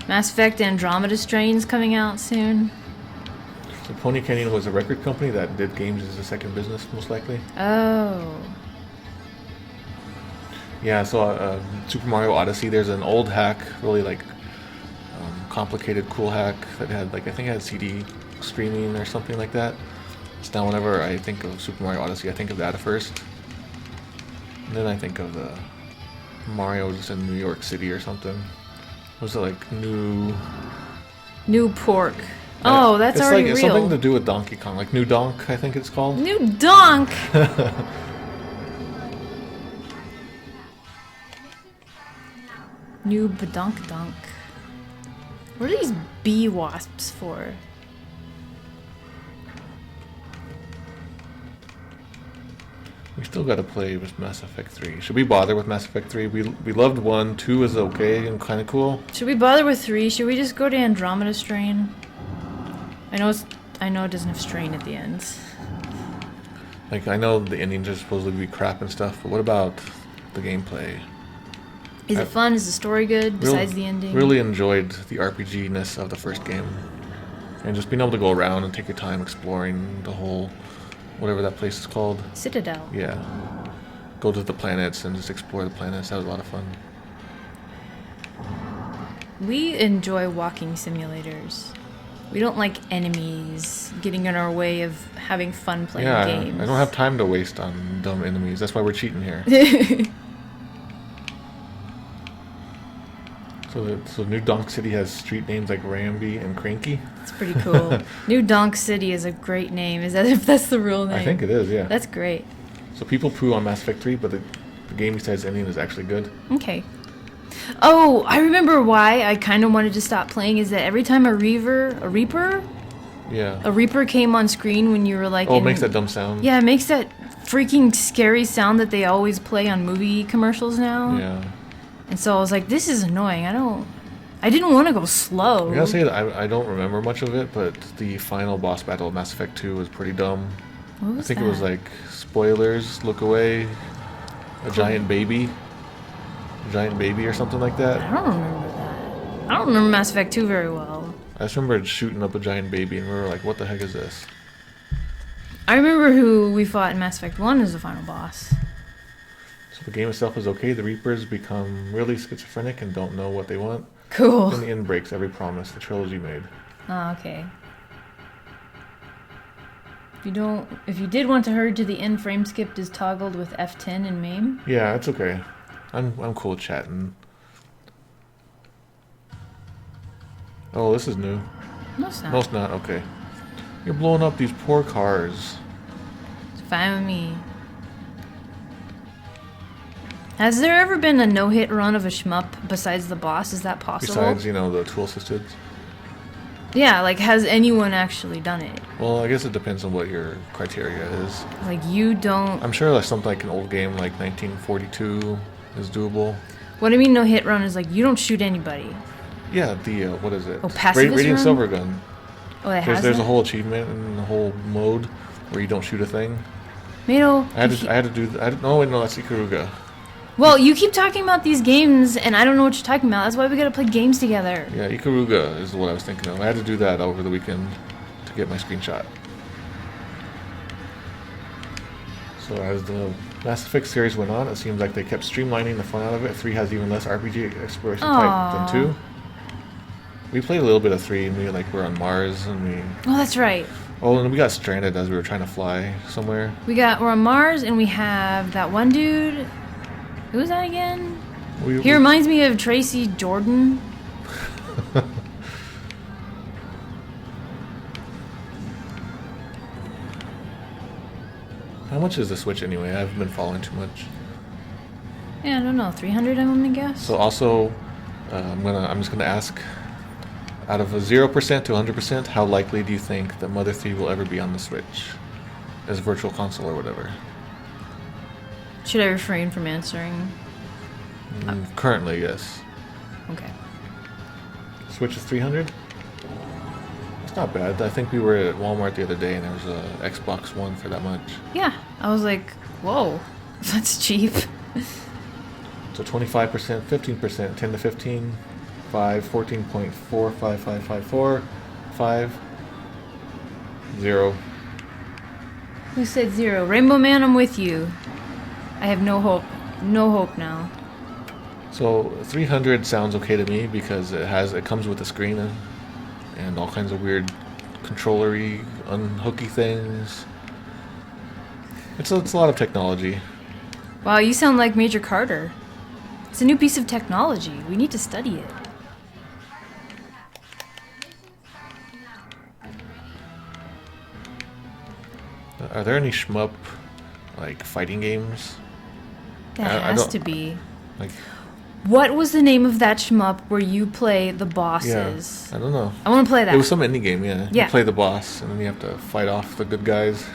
Mass Effect Andromeda Strain's coming out soon. So Pony Canyon was a record company that did games as a second business, most likely. Oh. Yeah, so Super Mario Odyssey, there's an old hack, really like complicated, cool hack that had like, I think it had CD streaming or something like that. So now whenever I think of Super Mario Odyssey, I think of that at first. And then I think of the Mario just in New York City or something. Was it like New Pork. Oh, that's it's already like, real. It's something to do with Donkey Kong, like New Donk, I think it's called. New Donk! New Badonk Donk. What are these bee wasps for? We still got to play with Mass Effect 3. Should we bother with Mass Effect 3? We loved 1, 2 is okay and kind of cool. Should we bother with 3? Should we just go to Andromeda Strain? I know it doesn't have strain at the end. Like, I know the endings are supposed to be crap and stuff, but what about the gameplay? Is it fun? Is the story good besides the ending? Really enjoyed the RPG-ness of the first game. And just being able to go around and take your time exploring the whole, whatever that place is called. Citadel. Yeah. Go to the planets and just explore the planets. That was a lot of fun. We enjoy walking simulators. We don't like enemies getting in our way of having fun playing games. I don't have time to waste on dumb enemies. That's why we're cheating here. So New Donk City has street names like Ramby and Cranky. That's pretty cool. New Donk City is a great name. Is that if that's the real name? I think it is, yeah. That's great. So people poo on Mass Effect 3, but the game besides ending is actually good. Okay. Oh, I remember why I kind of wanted to stop playing is that every time a Reaper came on screen when you were like... Oh, it makes that dumb sound. Yeah, it makes that freaking scary sound that they always play on movie commercials now. Yeah. And so I was like, this is annoying. I didn't want to go slow. I gotta say that I don't remember much of it, but the final boss battle of Mass Effect 2 was pretty dumb. What was I think it was like, spoilers, look away, a giant baby or something like that. I don't remember that. I don't remember Mass Effect 2 very well. I just remember shooting up a giant baby and we were like, what the heck is this? I remember who we fought in Mass Effect 1 as the final boss. So the game itself is okay. The Reapers become really schizophrenic and don't know what they want. Cool. And the end breaks every promise the trilogy made. Oh, okay. If you did want to hurry to the end, frame skip is toggled with F10 in MAME. Yeah, it's okay. I'm cool chatting. Oh, this is new. No, it's not. No, it's not. Okay. You're blowing up these poor cars. It's fine with me. Has there ever been a no-hit run of a shmup besides the boss? Is that possible? Besides, the tool assisted. Yeah, like, has anyone actually done it? Well, I guess it depends on what your criteria is. Like, you don't... I'm sure like something like an old game like 1942 is doable. What I mean no-hit run is, like, you don't shoot anybody. Yeah, the, what is it? Oh, pacifist Radiant run? Silver Gun. Oh, it has There's that? a whole achievement and a whole mode where you don't shoot a thing. Mato, I had to do... no, wait, no, that's Ikaruga. Well, you keep talking about these games, and I don't know what you're talking about. That's why we gotta play games together. Yeah, Ikaruga is what I was thinking of. I had to do that over the weekend to get my screenshot. So as the Mass Effect series went on, it seems like they kept streamlining the fun out of it. 3 has even less RPG exploration type than 2. We played a little bit of 3, and we were on Mars, and we... Oh, that's right. Oh, and we got stranded as we were trying to fly somewhere. We're on Mars, and we have that one dude. Who was that again? He reminds me of Tracy Jordan. How much is the Switch anyway? I haven't been following too much. Yeah, I don't know. 300, I'm gonna guess. So also, I'm just gonna ask, out of a 0% to 100%, how likely do you think that Mother 3 will ever be on the Switch, as a virtual console or whatever? Should I refrain from answering? Currently, yes. Okay. Switch is 300. It's not bad. I think we were at Walmart the other day and there was a Xbox One for that much. Yeah, I was like, whoa, that's cheap. So 25%, 15%, 10 to 15, 5, 14.4, 5, 5, 5, 4, 5, 0. Who said 0? Rainbow Man, I'm with you. I have no hope. No hope now. So 300 sounds okay to me because it comes with a screen and all kinds of weird controllery, unhooky things. It's a lot of technology. Wow, you sound like Major Carter. It's a new piece of technology. We need to study it. Are there any shmup fighting games? That has to be. Like, what was the name of that shmup where you play the bosses? yeah, I don't know. I want to play that. It was some indie game, yeah. Yeah. You play the boss, and then you have to fight off the good guys.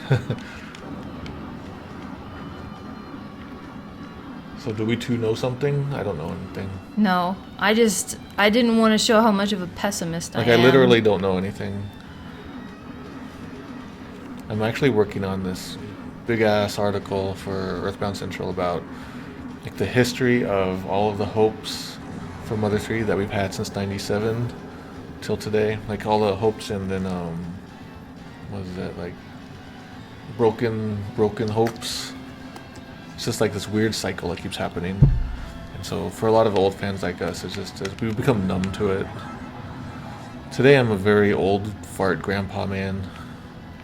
So do we two know something? I don't know anything. No, I didn't want to show how much of a pessimist I am. I literally don't know anything. I'm actually working on this big-ass article for Earthbound Central about the history of all of the hopes for Mother 3 that we've had since 97 till today. All the hopes and then, what is that, broken hopes. It's just this weird cycle that keeps happening. And so for a lot of old fans like us, we've become numb to it. Today I'm a very old fart grandpa man.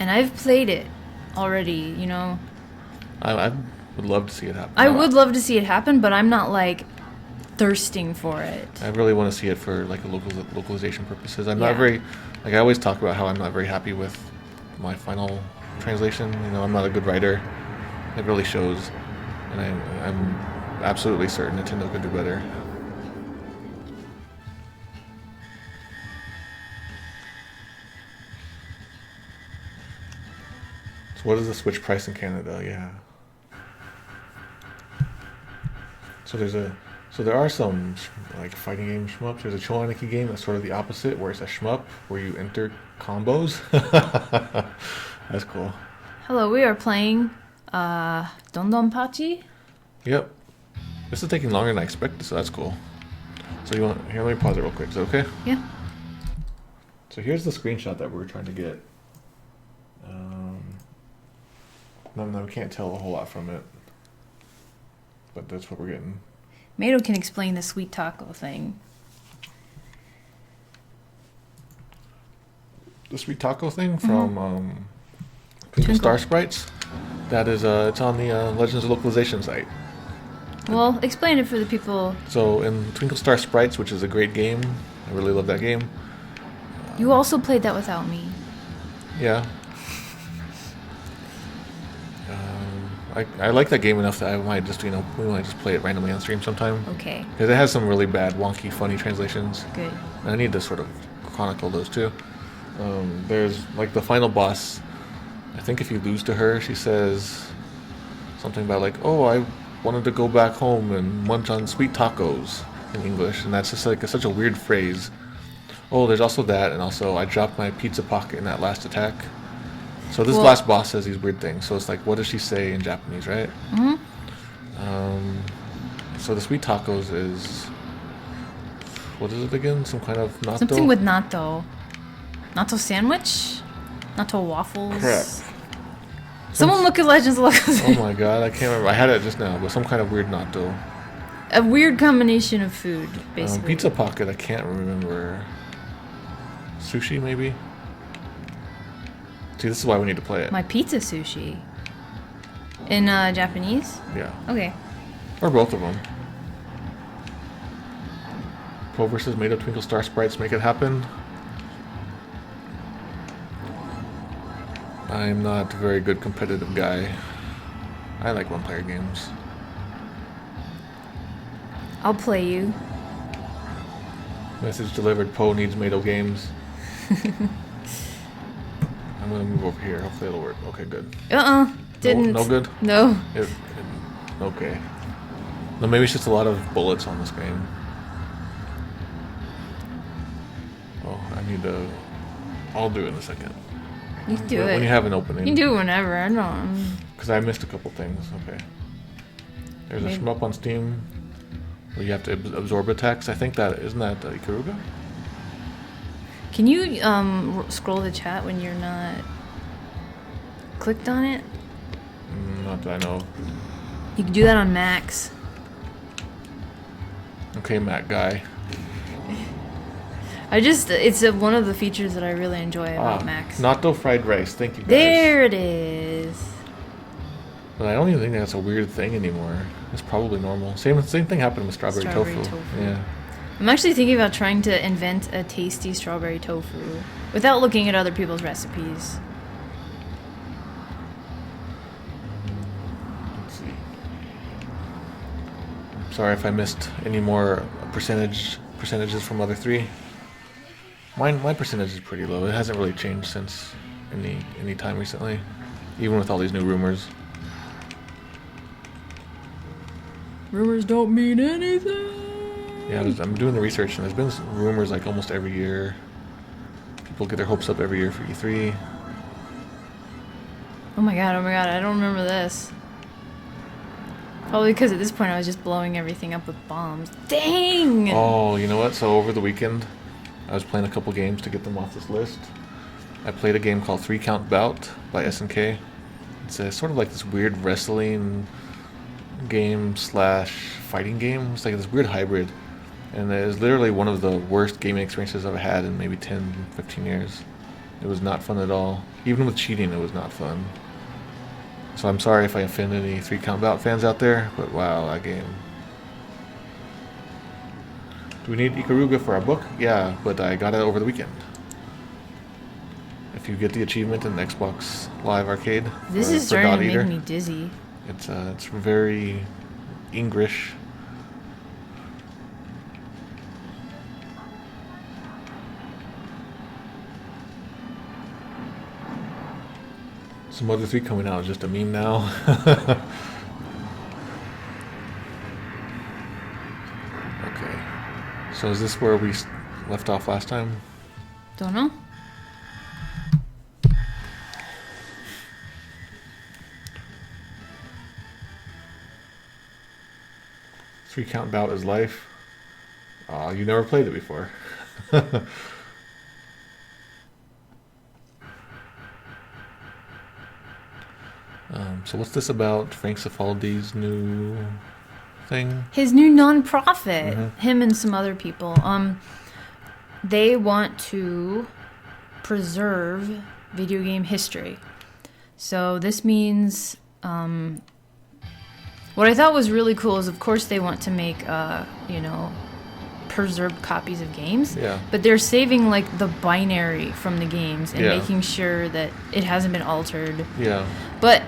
And I've played it already, you know. I would love to see it happen. I would love to see it happen, but I'm not thirsting for it. I really want to see it for localization purposes. I'm not very, I always talk about how I'm not very happy with my final translation. I'm not a good writer. It really shows, and I'm absolutely certain Nintendo could do better. So what is the Switch price in Canada? Yeah. So there are some fighting game shmups. There's a Choaniki game that's sort of the opposite, where it's a shmup where you enter combos. That's cool. Hello, we are playing DoDonPachi. Yep. This is taking longer than I expected, so that's cool. So let me pause it real quick. Is that okay? Yeah. So here's the screenshot that we were trying to get. No, we can't tell a whole lot from it. But that's what we're getting. Mado can explain the sweet taco thing. The sweet taco thing from Twinkle Star Sprites. That is, it's on the Legends of Localization site. Well, explain it for the people. So in Twinkle Star Sprites, which is a great game, I really love that game. You also played that without me. Yeah. I like that game enough that I might just, we might just play it randomly on stream sometime. Okay. Because it has some really bad, wonky, funny translations. Good. And I need to sort of chronicle those too. There's the final boss. I think if you lose to her, she says something about oh, I wanted to go back home and munch on sweet tacos in English, and that's just such a weird phrase. Oh, there's also that, and also I dropped my pizza pocket in that last attack. So this last boss says these weird things. So it's what does she say in Japanese, right? Mm-hmm. So the sweet tacos is, what is it again? Some kind of natto? Something with natto. Natto sandwich? Natto waffles? Correct. Someone look at Legends of Oh Localization. my god, I can't remember. I had it just now, but some kind of weird natto. A weird combination of food, basically. Pizza pocket, I can't remember. Sushi, maybe? See, this is why we need to play it. My pizza sushi. In Japanese? Yeah. Okay. Or both of them. Pro versus Made of Twinkle Star Sprites, make it happen. I'm not a very good competitive guy. I like one-player games. I'll play you. Message delivered, Poe needs Mado games. I'm gonna move over here, hopefully it'll work. Okay, good. Didn't. No good? No. Okay. No, maybe it's just a lot of bullets on this game. Oh, I need to... I'll do it in a second. You can do it. When you have an opening. You can do it whenever. I don't. Because I missed a couple things. Okay. There's a shmup on Steam where you have to absorb attacks. I think that... Isn't that Ikaruga? Can you scroll the chat when you're not clicked on it? Not that I know. You can do that on Macs. Okay, Mac guy. It's one of the features that I really enjoy about Macs. Natto fried rice. Thank you guys. There it is. But I don't even think that's a weird thing anymore. It's probably normal. Same thing happened with strawberry tofu. Yeah. I'm actually thinking about trying to invent a tasty strawberry tofu without looking at other people's recipes. Let's see. Sorry if I missed any more percentages from other three. My percentage is pretty low. It hasn't really changed since any time recently, even with all these new rumors. Rumors don't mean anything. Yeah, I'm doing the research, and there's been rumors like almost every year. People get their hopes up every year for E3. Oh my god, I don't remember this. Probably because at this point I was just blowing everything up with bombs. Dang! Oh, you know what? So over the weekend, I was playing a couple games to get them off this list. I played a game called 3 Count Bout by SNK. It's a, sort of like this weird wrestling game / fighting game. It's like this weird hybrid. And it is literally one of the worst gaming experiences I've had in maybe 10, 15 years. It was not fun at all. Even with cheating, it was not fun. So I'm sorry if I offend any 3 Count Bout fans out there, but wow, that game. Do we need Ikaruga for our book? Yeah, but I got it over the weekend. If you get the achievement in Xbox Live Arcade, this is starting to make me dizzy. It's very English. Some other 3 coming out is just a meme now. Okay. So is this where we left off last time? Don't know. Three Count Bout is life. Aw, you never played it before. So what's this about? Frank Cifaldi's new thing? His new non-profit. Him and some other people. They want to preserve video game history. So this means what I thought was really cool is, of course, they want to make preserved copies of games. Yeah. But they're saving like the binary from the games and making sure that it hasn't been altered. Yeah. But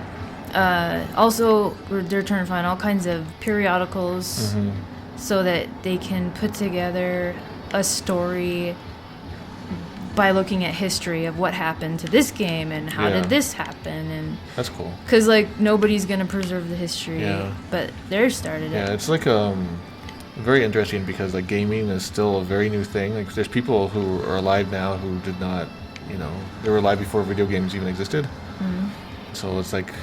also, they're trying to find all kinds of periodicals so that they can put together a story by looking at history of what happened to this game and how did this happen. And that's cool. Because like nobody's gonna preserve the history, but they're started it. Yeah, it's like very interesting because like gaming is still a very new thing. Like there's people who are alive now who did not, they were alive before video games even existed. So it's like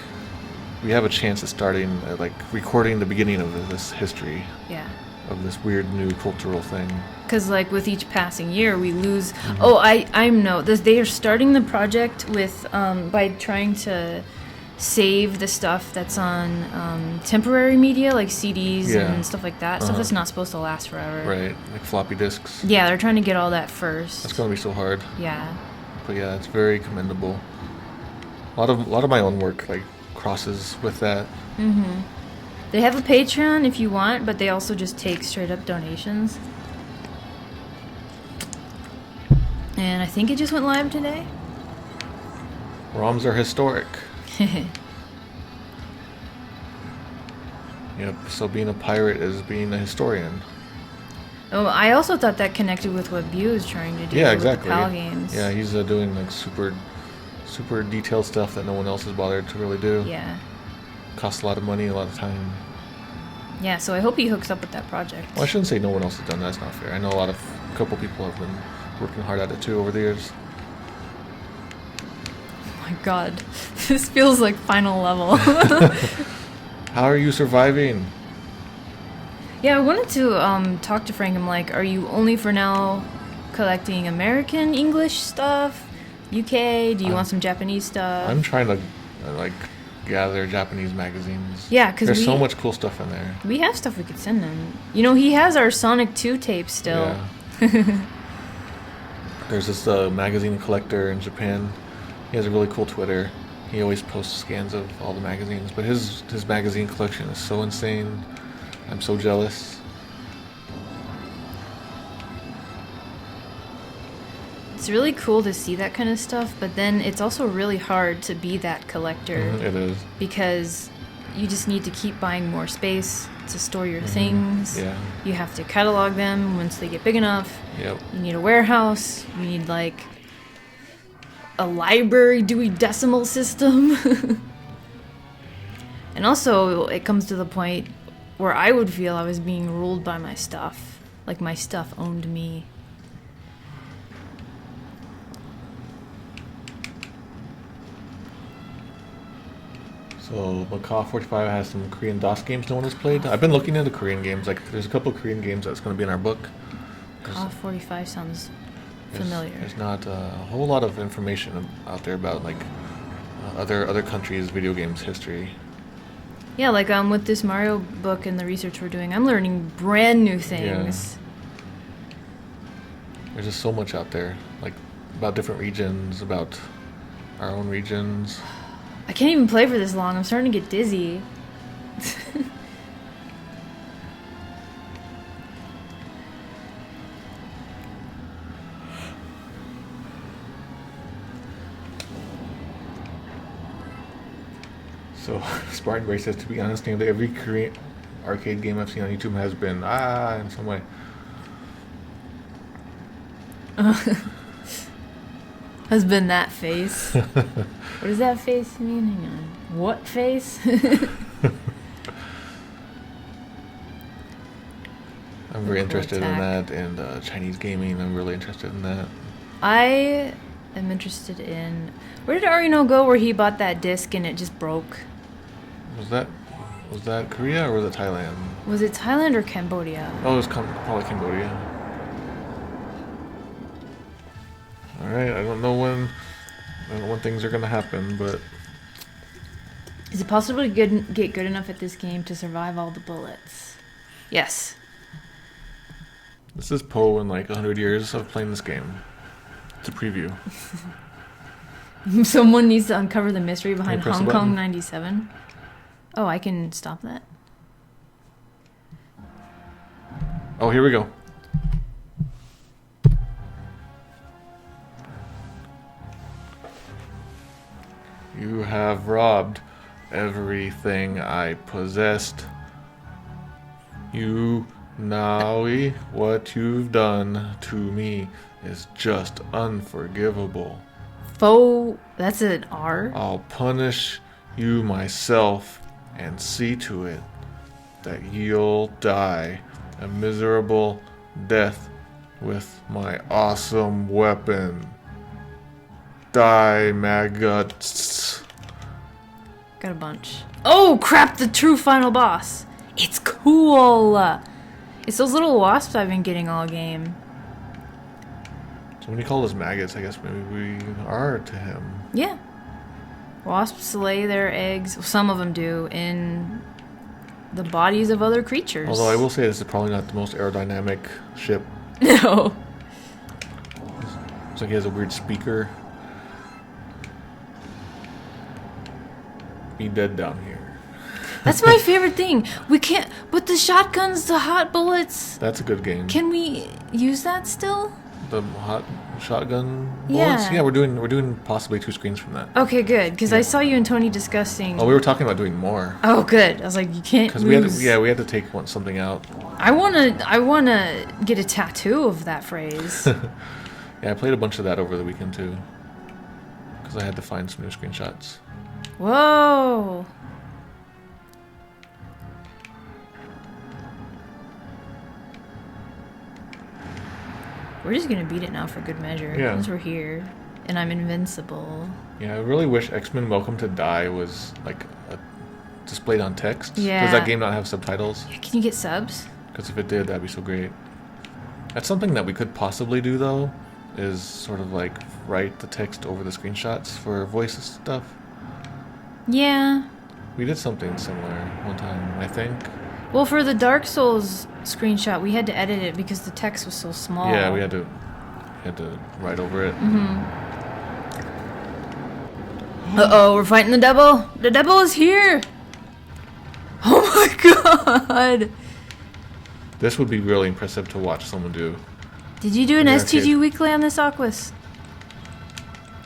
we have a chance at starting, like recording the beginning of this history. Yeah. Of this weird new cultural thing. Because like with each passing year, we lose. I know this. They are starting the project with by trying to save the stuff that's on temporary media, like CDs and stuff like that. Stuff that's not supposed to last forever. Right, like floppy disks. Yeah, they're trying to get all that first. That's gonna be so hard. Yeah. But yeah, it's very commendable. A lot of my own work like crosses with that. Mm-hmm. They have a Patreon if you want, but they also just take straight up donations. And I think it just went live today. ROMs are historic. Yep, so being a pirate is being a historian. Oh, I also thought that connected with what Bu is trying to do. Yeah, exactly. With the PAL games. Yeah, he's doing like super detailed stuff that no one else has bothered to really do. Yeah. Costs a lot of money, a lot of time. Yeah, so I hope he hooks up with that project. Well, I shouldn't say no one else has done that. That's not fair. I know a couple people have been working hard at it too over the years. Oh my god. This feels like final level. How are you surviving? Yeah, I wanted to talk to Frank. I'm like, are you only for now collecting American English stuff? UK? Do you want some Japanese stuff? I'm trying to like gather Japanese magazines. Yeah, because there's so much cool stuff in there. We have stuff we could send him. You know, he has our Sonic 2 tape still. Yeah. There's this magazine collector in Japan. He has a really cool Twitter. He always posts scans of all the magazines, but his magazine collection is so insane. I'm so jealous. It's really cool to see that kind of stuff, but then it's also really hard to be that collector. It is. Because you just need to keep buying more space to store your things. Yeah. You have to catalog them once they get big enough. Yep. You need a warehouse. You need, like, a library Dewey Decimal System. And also, it comes to the point where I would feel I was being ruled by my stuff. Like my stuff owned me. So, Macaw 45 has some Korean DOS games no one has played. I've been looking into Korean games. Like, there's a couple of Korean games that's going to be in our book. Macaw 45 sounds familiar. There's not a whole lot of information out there about, like, other countries' video games history. Yeah, like with this Mario book and the research we're doing, I'm learning brand new things. Yeah. There's just so much out there, like about different regions, about our own regions. I can't even play for this long. I'm starting to get dizzy. So, Spartan Gray says, to be honest, nearly every Korean arcade game I've seen on YouTube has been, in some way. Has been that face. What does that face mean? Hang on. What face? I'm very interested in that, and Chinese gaming, I'm really interested in that. I am interested in... Where did Arino go where he bought that disc and it just broke? Was that Korea or was it Thailand? Was it Thailand or Cambodia? Oh, it was probably Cambodia. Alright, I don't know when things are gonna happen, but... Is it possible to get good enough at this game to survive all the bullets? Yes. This is Poe in like 100 years of playing this game. It's a preview. Someone needs to uncover the mystery behind press the Hong Kong button? 97. Oh, I can stop that? Oh, here we go. You have robbed everything I possessed. You, Naui, what you've done to me is just unforgivable. That's an R? I'll punish you myself and see to it that you'll die a miserable death with my awesome weapon. Die, maggots. Got a bunch. Oh, crap, the true final boss. It's cool. It's those little wasps I've been getting all game. So when you call us maggots, I guess maybe we are to him. Yeah. Wasps lay their eggs, some of them do, in the bodies of other creatures. Although I will say this is probably not the most aerodynamic ship. No. Looks like he has a weird speaker. Be dead down here. That's my favorite thing. We can't, but the shotguns, the hot bullets. That's a good game. Can we use that still? The hot shotgun Yeah. bullets? Yeah, we're doing possibly 2 screens from that. Okay, good. Because I saw you and Tony discussing. Oh, we were talking about doing more. Oh, good. I was like, you can't Because lose. we had to take something out. I wanna get a tattoo of that phrase. Yeah, I played a bunch of that over the weekend too. Because I had to find some new screenshots. Whoa. We're just gonna beat it now for good measure. Yeah. Since we're here. And I'm invincible. Yeah, I really wish X-Men Welcome to Die was like displayed on text. Yeah. Does that game not have subtitles? Yeah, can you get subs? Because if it did, that'd be so great. That's something that we could possibly do though, is sort of like write the text over the screenshots for voice stuff. Yeah. We did something similar one time, I think. Well, for the Dark Souls screenshot, we had to edit it because the text was so small. Yeah, we had to write over it. Uh-oh, we're fighting the devil. The devil is here. Oh my god. This would be really impressive to watch someone do. Did you do an Yeah, STG kid. weekly on this, Aquas?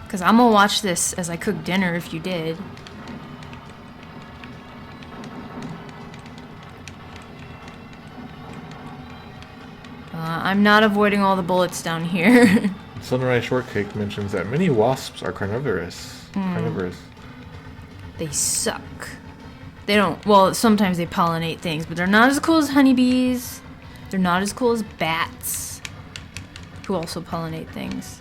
Because I'm gonna watch this as I cook dinner if you did. I'm not avoiding all the bullets down here. Sunrise Shortcake mentions that many wasps are carnivorous. Carnivorous. They suck. They don't, well, sometimes they pollinate things, but they're not as cool as honeybees. They're not as cool as bats, who also pollinate things.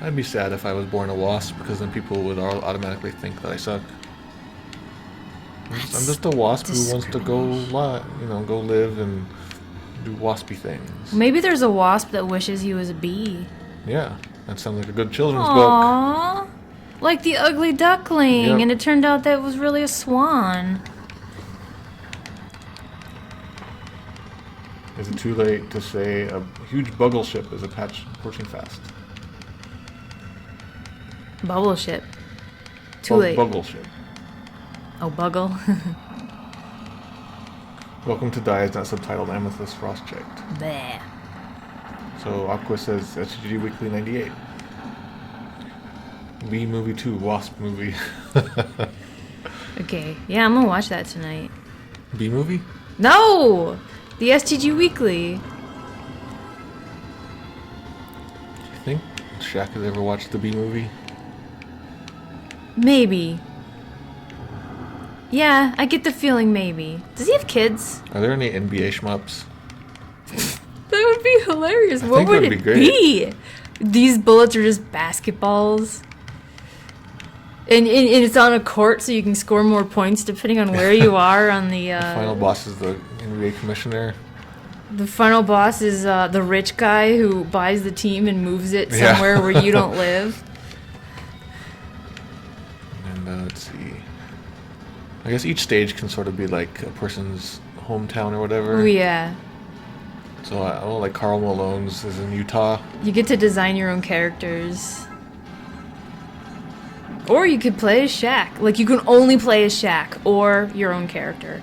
I'd be sad if I was born a wasp, because then people would all automatically think that I suck. I'm just a wasp who wants to go live and do waspy things. Maybe there's a wasp that wishes he was a bee. Yeah, that sounds like a good children's book. Aww. Like the ugly duckling, Yep. and it turned out that it was really a swan. Is it too late to say a huge buggle ship is approaching fast? Bubble ship. Too late. Buggle ship. Oh, buggle. Welcome to Die is not subtitled Amethyst Frost checked. Bleh. So Aqua says SGG Weekly 98. Bee movie 2, Wasp movie. Okay, yeah, I'm gonna watch that tonight. Bee movie? No! The STG Weekly. Do you think Shaq has ever watched the Bee movie? Maybe. Yeah, I get the feeling maybe. Does he have kids? Are there any NBA shmups? That would be hilarious. I What think would that would it be be? These bullets are just basketballs. And it's on a court so you can score more points depending on where you are on the... The final boss is the NBA commissioner. The final boss is the rich guy who buys the team and moves it Yeah. somewhere where you don't live. And let's see. I guess each stage can sort of be like a person's hometown or whatever. Oh, yeah. So like Karl Malone's is in Utah. You get to design your own characters. Or you could play as Shaq. Like, you can only play as Shaq or your own character.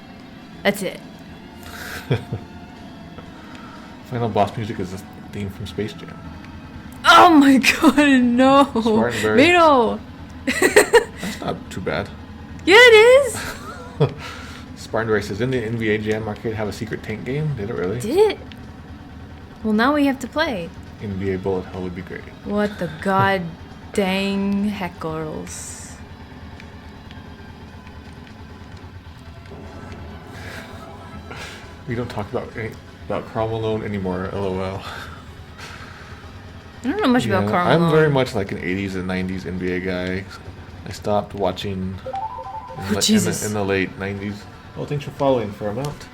That's it. Final boss music is the theme from Space Jam. Oh my god, no! Spartanburg. Mino! That's not too bad. Yeah, it is! Spartanburg says, didn't the NBA Jam arcade have a secret tank game? Did it really? Did it? Well, now we have to play. NBA Bullet Hell would be great. What the god dang heck, girls. We don't talk about Karl Malone anymore, lol. I don't know much about Karl I'm Malone. very much like an 80s and 90s NBA guy. I stopped watching Jesus. in the late 90s. Oh, thanks for following, Fairmount.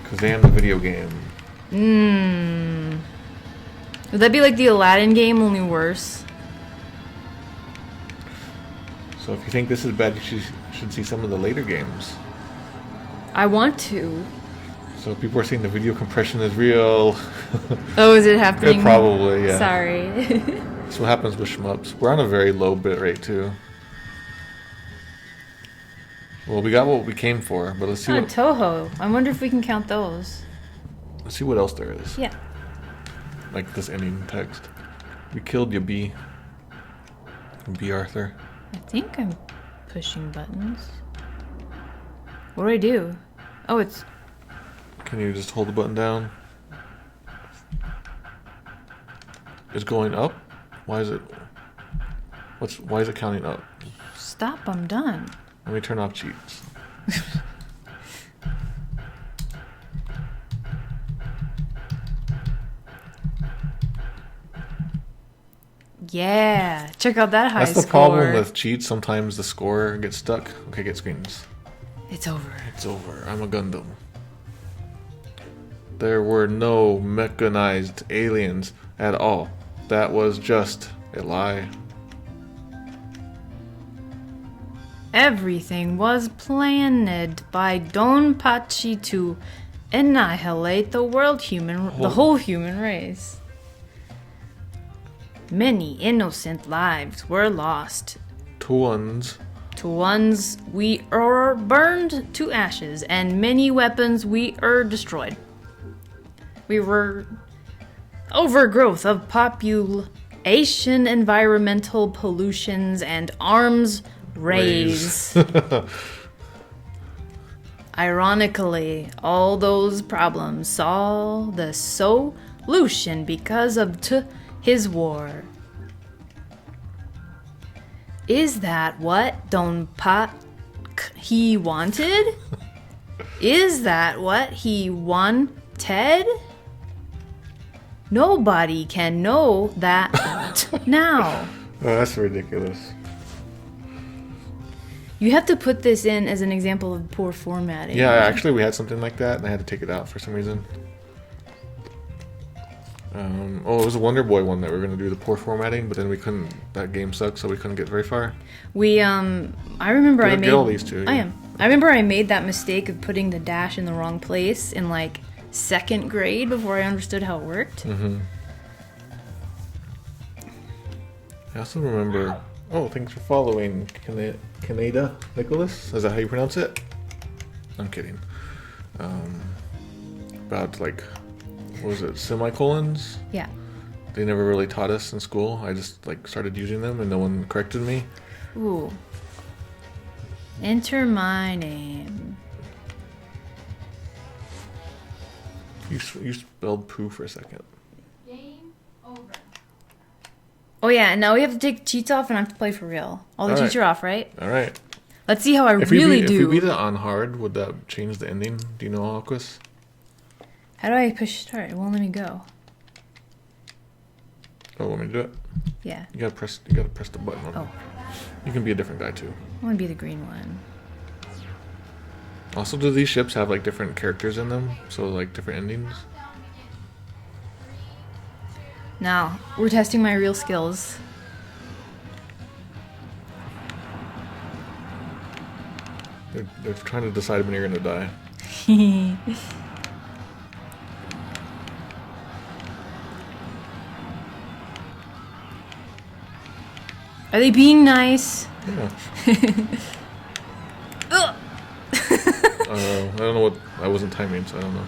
Kazam the video game. Would that be like the Aladdin game, only worse? So if you think this is bad, you should see some of the later games. I want to. So people are saying the video compression is real. Oh, is it happening? Probably, yeah. Sorry. That's what happens with shmups. We're on a very low bit rate too. Well, we got what we came for, but let's see what. Toho. I wonder if we can count those. Let's see what else there is. Yeah. Like this ending text. We killed you, B. B. Arthur. I think I'm pushing buttons. What do I do? Oh, it's... Can you just hold the button down? It's going up? Why is it... Why is it counting up? Stop, I'm done. Let me turn off cheats. Yeah, check out that high That's the score. problem with cheats. Sometimes the score gets stuck. Okay, get screens. It's over. It's over. I'm a Gundam. There were no mechanized aliens at all. That was just a lie. Everything was planned by DoDonPachi to annihilate the whole human race. Many innocent lives were lost. To ones. We burned to ashes, and many weapons we destroyed. We were overgrowth of population, environmental pollutions, and arms raise. Ironically, all those problems saw the solution because of his war. Is that what DoDonPachi wanted? Is that what he wanted? Nobody can know that now. Oh, that's ridiculous. You have to put this in as an example of poor formatting. Yeah, actually we had something like that and I had to take it out for some reason. It was a Wonder Boy one that we were going to do the poor formatting, but then we couldn't, that game sucked, so we couldn't get very far. I remember I made... all these two. Yeah. I remember I made that mistake of putting the dash in the wrong place in like 2nd grade before I understood how it worked. Mm-hmm. I also remember... Oh, thanks for following, Canada Nicholas. Is that how you pronounce it? I'm kidding. About like... What was it? Semicolons? Yeah. They never really taught us in school. I just like started using them and no one corrected me. Ooh. Enter my name. You spelled poo for a second. Game over. Oh yeah, and now we have to take the cheats off and I have to play for real. All the cheats are off, right? Alright. Let's see how I really do. If we beat it on hard, would that change the ending? Do you know, Alquist? How do I push start? It won't let me go. Oh, want me to do it? Yeah. You gotta press the button on it. You can be a different guy too. I want to be the green one. Also, do these ships have like different characters in them? So like different endings? Now, we're testing my real skills. They're trying to decide when you're gonna die. Are they being nice? Yeah. I don't know what... I wasn't timing, so I don't know.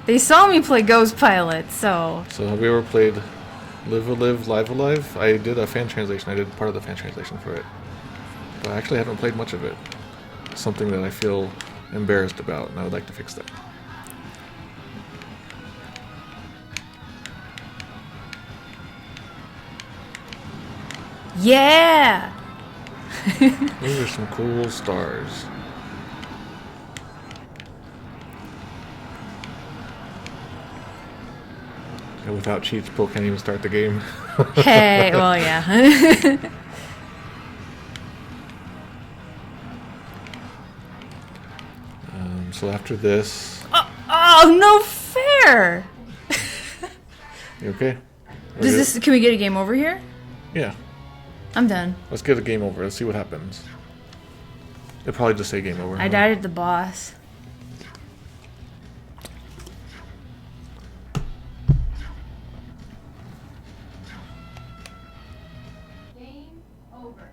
They saw me play Ghost Pilot, so... So have we ever played Live Alive, Live Alive? I did a fan translation. I did part of the fan translation for it. But I actually haven't played much of it. It's something that I feel embarrassed about, and I would like to fix that. Yeah! Those are some cool stars. And without cheats, Poe can't even start the game. Hey, well, yeah. So after this... Oh, no fair. You okay? Does this? Can we get a game over here? Yeah. I'm done. Let's get a game over. Let's see what happens. It'll probably just say game over. I died at the boss. Game over.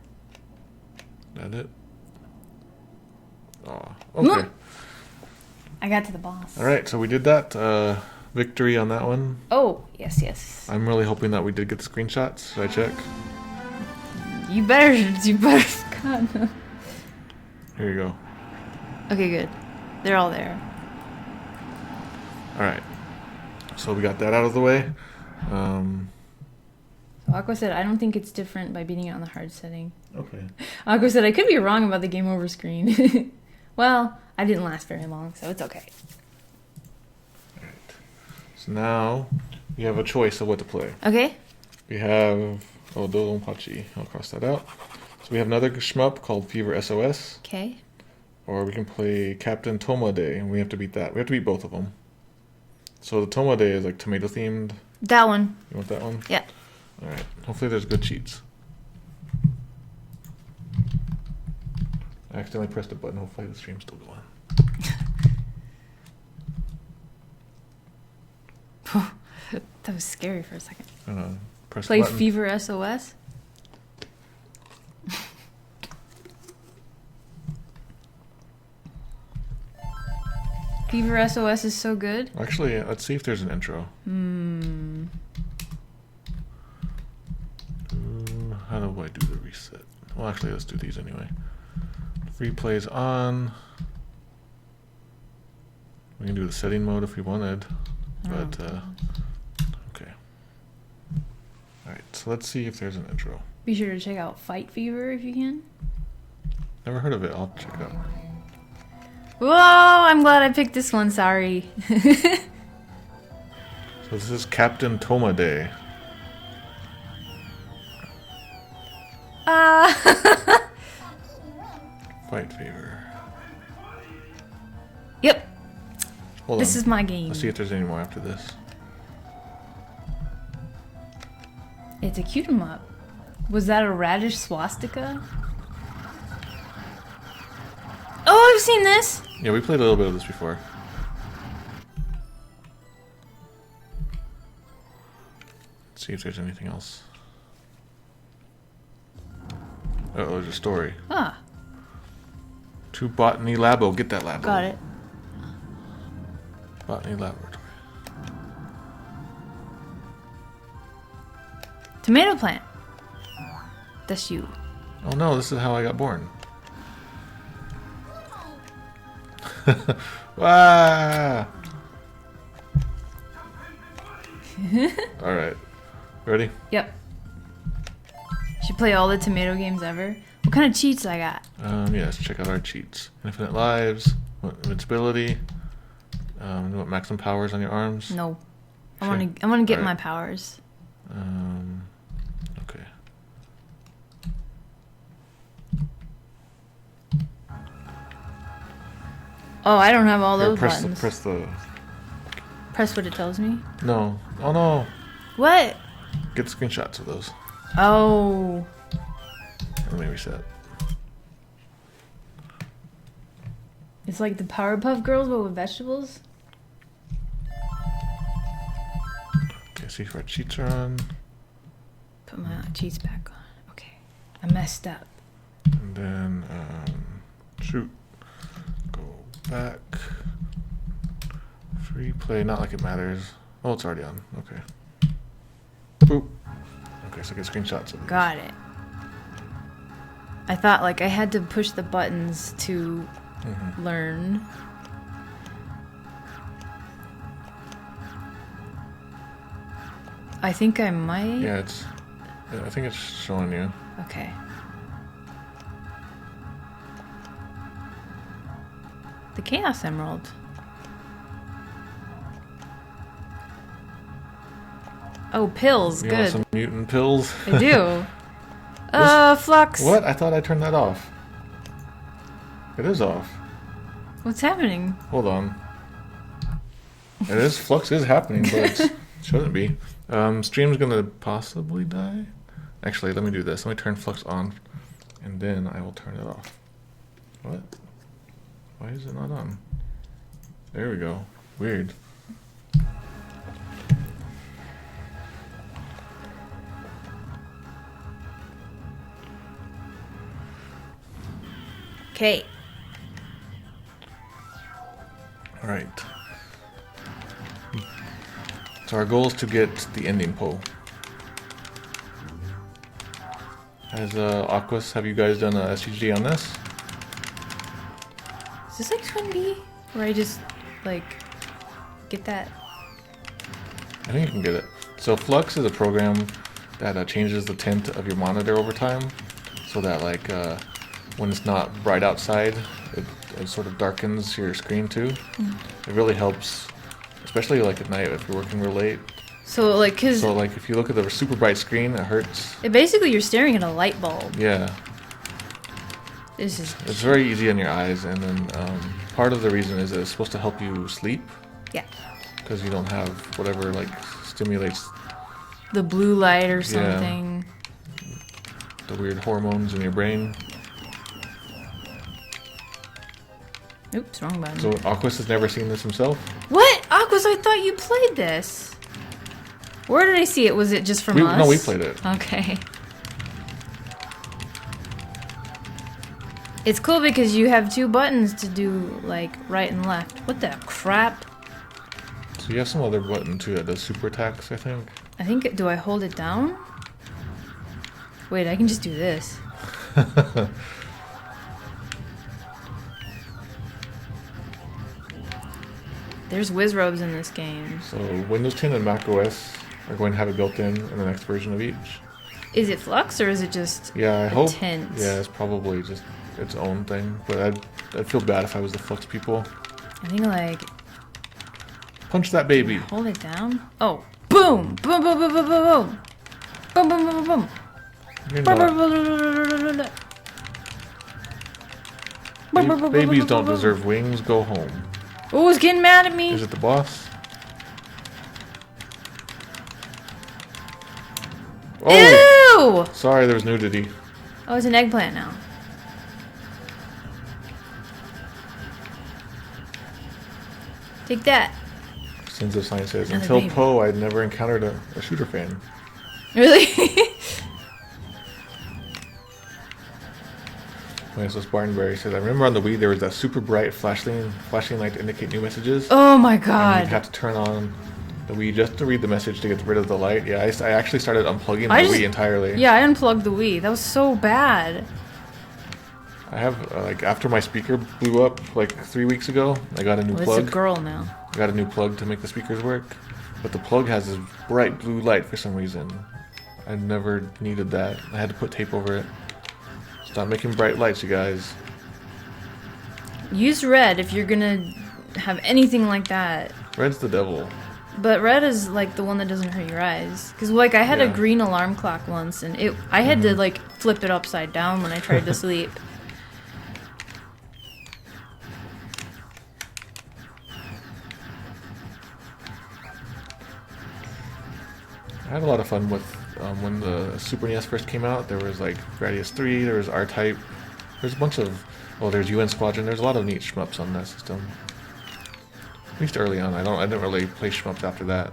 That it? Oh, okay. I got to the boss. All right, so we did that. Victory on that one. Oh, yes, yes. I'm really hoping that we did get the screenshots. Should I check? You better. God. Here you go. Okay, good. They're all there. All right. So we got that out of the way. So Aqua said, I don't think it's different by beating it on the hard setting. Okay. Aqua said, I could be wrong about the game over screen. Well, I didn't last very long, so it's okay. All right. So now you have a choice of what to play. Okay. We have DoDonPachi. I'll cross that out. So we have another shmup called Fever SOS. Okay. Or we can play Captain Tomaday, and we have to beat that. We have to beat both of them. So the Tomaday is like tomato themed. That one. You want that one? Yeah. All right. Hopefully there's good cheats. I accidentally pressed a button. Hopefully the stream's still going. That was scary for a second. Press Play the button. Fever SOS. Fever SOS is so good. Actually, let's see if there's an intro. How do I do the reset? Well, actually, let's do these anyway. Free plays on. We can do the setting mode if we wanted, but okay. All right, so let's see if there's an intro. Be sure to check out Fight Fever if you can. Never heard of it. I'll check it out. Whoa, I'm glad I picked this one, sorry. So this is Captain Tomaday. Fight Fever. Yep, Hold this on. is my game. Let's see if there's any more after this. It's a cute 'em up. Was that a radish swastika? Oh, I've seen this. Yeah, we played a little bit of this before. Let's see if there's anything else. Uh-oh, there's a story. Ah, To Botany Labo. Get that labo. got it. Botany Laboratory. Tomato plant. That's you. Oh no, this is how I got born. Wow. Alright. Ready? Yep. Should play all the tomato games ever. What kind of cheats I got? Yeah, let's check out our cheats. Infinite lives, invincibility, you want maximum powers on your arms. No. I Sure. want to get Alright. my powers. Okay. Oh, I don't have all Here, those buttons. Press what it tells me. No. Oh no. What? Get screenshots of those. Oh. Let me reset. It's like the Powerpuff Girls, but with vegetables. Okay, see if our cheats are on. Put my cheats back on. Okay. I messed up. And then, shoot. Go back. Free play, not like it matters. Oh, it's already on. Okay. Boop. Okay, so get screenshots of these. Got it. I thought like I had to push the buttons to learn. I think I might. Yeah, I think it's showing you. Okay. The Chaos Emerald. Oh, pills. You want Good. some mutant pills? I do. Flux. What? I thought I turned that off. It is off. What's happening? Hold on. It is. Flux is happening, but it shouldn't be. Stream's gonna possibly die. Actually, let me do this. Let me turn Flux on, and then I will turn it off. What? Why is it not on? There we go. Weird. Okay. All right. So our goal is to get the ending pole. As Aquas, have you guys done a SCG on this? Is this like Twin B? Where I just, like, get that? I think you can get it. So Flux is a program that changes the tint of your monitor over time, so that like when it's not bright outside, it sort of darkens your screen too. It really helps, especially like at night if you're working real late. So like, cause So like if you look at the super bright screen, it hurts. basically you're staring at a light bulb. Yeah, This is it's very easy on your eyes, and then part of the reason is that it's supposed to help you sleep yeah, because you don't have whatever like stimulates the blue light or something. the weird hormones in your brain. Oops, wrong button. So Aquas has never seen this himself. What? Aquas, I thought you played this. Where did I see it? Was it just from us? No, we played it. Okay. It's cool because you have two buttons to do, like, right and left. What the crap? So you have some other button too that does super attacks, I think. I think, do I hold it down? Wait, I can just do this. There's whiz robes in this game. So Windows 10 and Mac OS are going to have it built in the next version of each. Is it Flux or is it just Yeah, I a hope. tint? Yeah, it's probably just its own thing. But I'd feel bad if I was the Flux people. I think, like, Punch that baby. hold it down. Oh, boom! Boom, boom, boom, boom, boom, boom! Boom, boom, boom, boom, boom! You're Boom, not. boom, boom, boom, boom, boom, boom. Babies don't deserve wings. Go home. Oh, it's getting mad at me. Is it the boss? Oh, Ew! sorry, there was nudity. Oh, it's an eggplant now. Take that. Sins of Science says, Another until baby. Poe, I'd never encountered a shooter fan. Really? So Spartanberry says, I remember on the Wii there was that super bright flashing light to indicate new messages. Oh my And god. you'd have to turn on the Wii just to read the message to get rid of the light. Yeah, I actually started unplugging the Wii entirely. Yeah, I unplugged the Wii. That was so bad. I have, like, after my speaker blew up, like, 3 weeks ago, I got a new Well, plug. it's a girl now. I got a new plug to make the speakers work. But the plug has this bright blue light for some reason. I never needed that. I had to put tape over it. Stop making bright lights, you guys. Use red if you're gonna have anything like that. Red's the devil. But red is like the one that doesn't hurt your eyes. Cause like I had a Yeah. green alarm clock once, and I had to like flip it upside down when I tried to sleep. I had a lot of fun with when the Super NES first came out. There was like Gradius 3, there was R-Type, there's a bunch of, there's UN Squadron. There's a lot of neat shmups on that system. At least early on. I didn't really play shmups after that.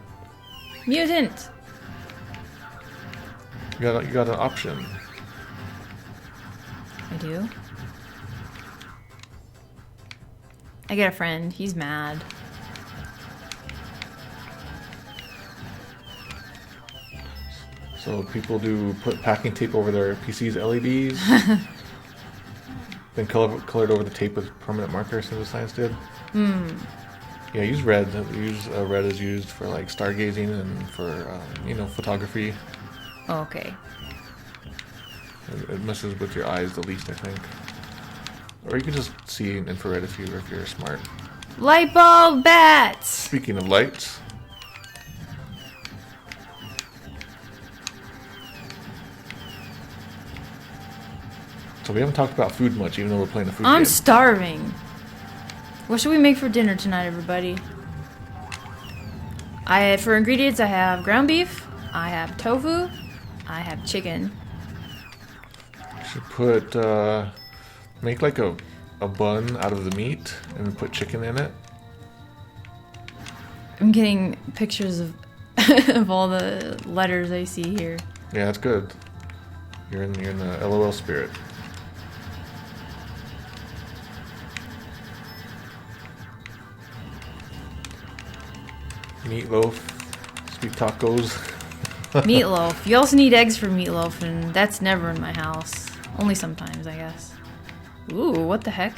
Mutant. You got an option. I do. I get a friend. He's mad. So people do put packing tape over their PC's LEDs, then colored over the tape with permanent marker, Sins of Science did. Yeah, use red. Red is used for like stargazing and for photography. Oh, okay. It messes with your eyes the least, I think. Or you can just see in infrared if you're smart. Light bulb bats. Speaking of lights, so we haven't talked about food much, even though we're playing a food I'm game. starving. What should we make for dinner tonight, everybody? For ingredients, I have ground beef, I have tofu, I have chicken. Should put make like a bun out of the meat and put chicken in it. I'm getting pictures of of all the letters I see here. Yeah, that's good. You're in the LOL spirit. Meatloaf, sweet tacos. Meatloaf. You also need eggs for meatloaf, and that's never in my house. Only sometimes, I guess. Ooh, what the heck?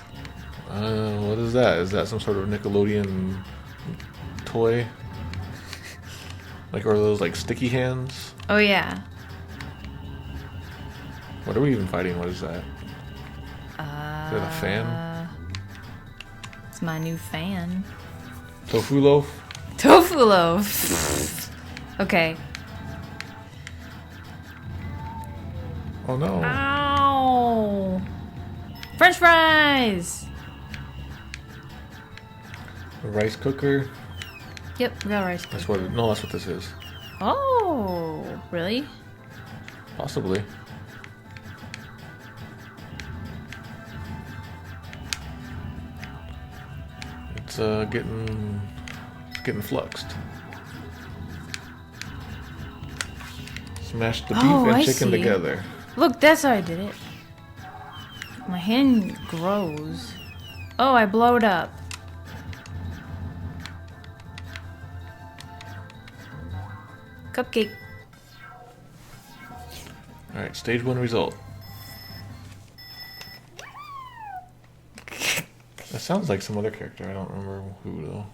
What is that? Is that some sort of Nickelodeon toy? Like, or those like sticky hands? Oh yeah. What are we even fighting? What is that? Is that a fan? It's my new fan. Tofu loaf? Tofu loaf. Okay. Oh no. Ow! French fries! A rice cooker? Yep, we got rice. That's what. No, that's what this is. Oh, really? Possibly. It's getting fluxed. Smash the beef and I chicken see. together. Look, that's how I did it. My hand grows. Oh, I blow it up. Cupcake. Alright, stage 1 result. That sounds like some other character. I don't remember who though.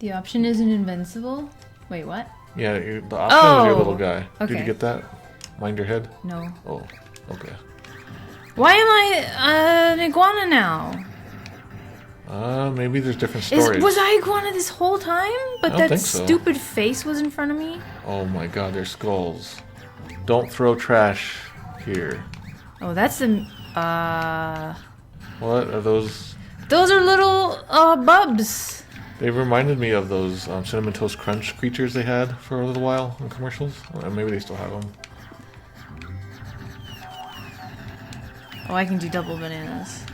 The option isn't invincible? Wait, what? Yeah, the option is your little Oh, guy. Did you okay. get that? Mind your head? No. Oh, okay. Why am I an iguana now? Maybe there's different stories. Was I iguana this whole time? But I don't that think so. stupid face was in front of me? Oh my god, there's skulls. Don't throw trash here. Oh, that's the... What are those? Those are little, bubs. They reminded me of those Cinnamon Toast Crunch creatures they had for a little while in commercials. Maybe they still have them. Oh, I can do double bananas.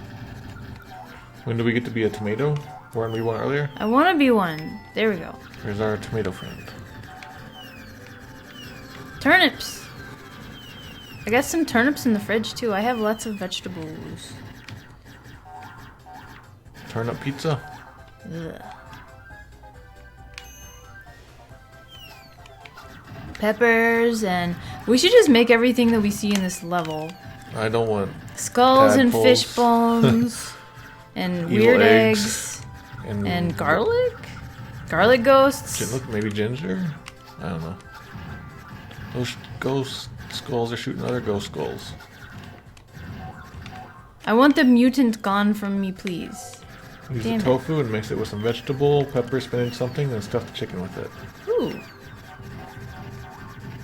When do we get to be a tomato? Weren't we one earlier? I want to be one. There we go. There's our tomato friend. Turnips. I got some turnips in the fridge too. I have lots of vegetables. Turnip pizza? Ugh. Peppers, and we should just make everything that we see in this level. I don't want Skulls and tadpoles. fish bones and Evil weird eggs. eggs and garlic? Garlic ghosts? Look, maybe ginger? I don't know. Those ghost skulls are shooting other ghost skulls. I want the mutant gone from me, please. Use Damn the it. tofu and mix it with some vegetable, pepper, spinach, something, and stuff the chicken with it. Ooh.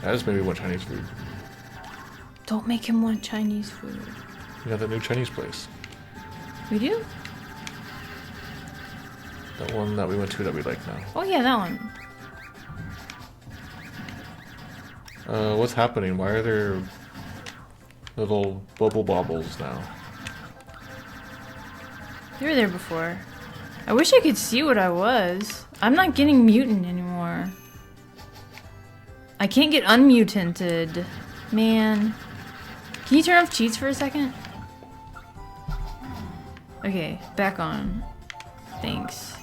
I just maybe want Chinese food. Don't make him want Chinese food. You got that new Chinese place. We do? That one that we went to that we like now. Oh yeah, that one. What's happening? Why are there little bubble bobbles now? You were there before. I wish I could see what I was. I'm not getting mutant anymore. I can't get unmutanted. Man. Can you turn off cheats for a second? Okay, back on. Thanks.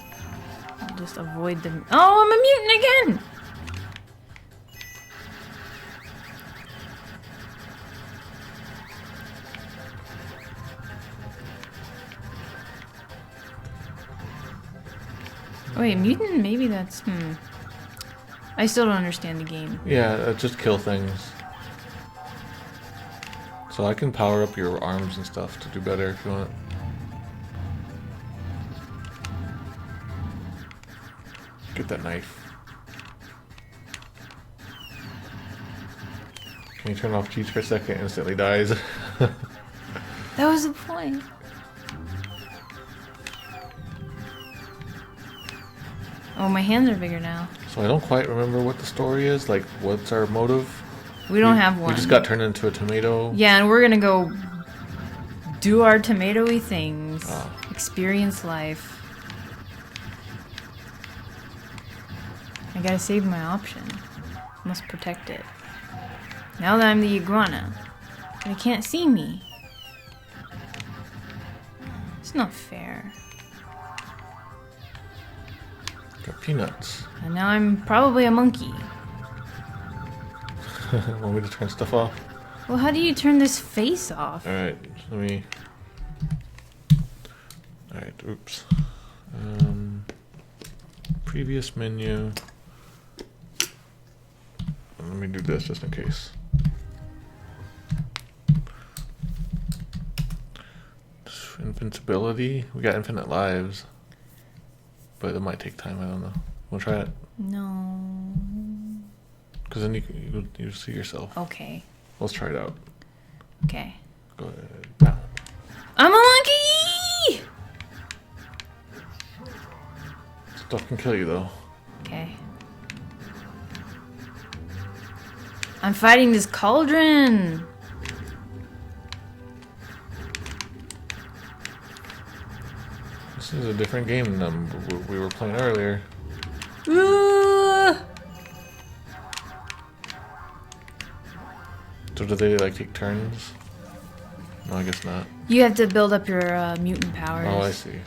I'll just avoid them. Oh, I'm a mutant again! Wait, mutant? Maybe that's... I still don't understand the game. Yeah, just kill things. So I can power up your arms and stuff to do better if you want. Get that knife. Can you turn off cheats for a second? Instantly dies. That was the point. Oh, my hands are bigger now. So I don't quite remember what the story is. Like, what's our motive? We don't have one. We just got turned into a tomato. Yeah, and we're gonna go do our tomatoey things. Ah. Experience life. I gotta save my option. Must protect it. Now that I'm the iguana, they can't see me. It's not fair. Got peanuts. And now I'm probably a monkey. Want me to turn stuff off? Well, how do you turn this face off? Alright, let me... Alright, oops. Previous menu. Let me do this just in case. Invincibility. We got infinite lives. But it might take time, I don't know. Wanna try it? No. Because then you see yourself. Okay. Let's try it out. Okay. Go ahead. Now. I'm a monkey! Stuff can kill you though. Okay. I'm fighting this cauldron! This is a different game than we were playing earlier. Ooh! So do they like take turns? No, I guess not. You have to build up your mutant powers. Oh, I see.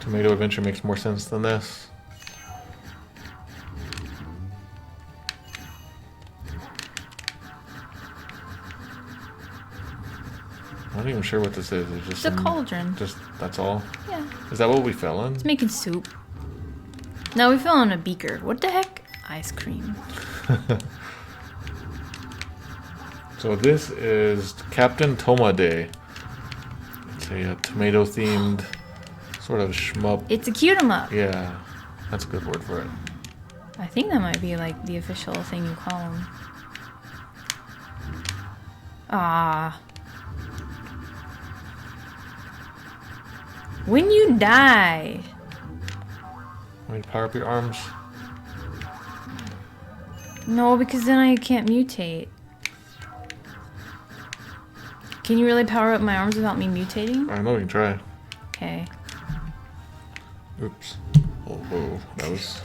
Tomato Adventure makes more sense than this. I'm not even sure what this is. It's just It's a cauldron. Just that's all. Yeah. Is that what we fell in? It's making soup. No, we fell in a beaker. What the heck? Ice cream. So this is Captain Tomaday. It's a tomato-themed sort of shmup. It's a cute 'em up. Yeah, that's a good word for it. I think that might be like the official thing you call them. Ah. When you die. Want me to power up your arms? No, because then I can't mutate. Can you really power up my arms without me mutating? I know we can try. Okay. Oops. Oh, whoa. That was...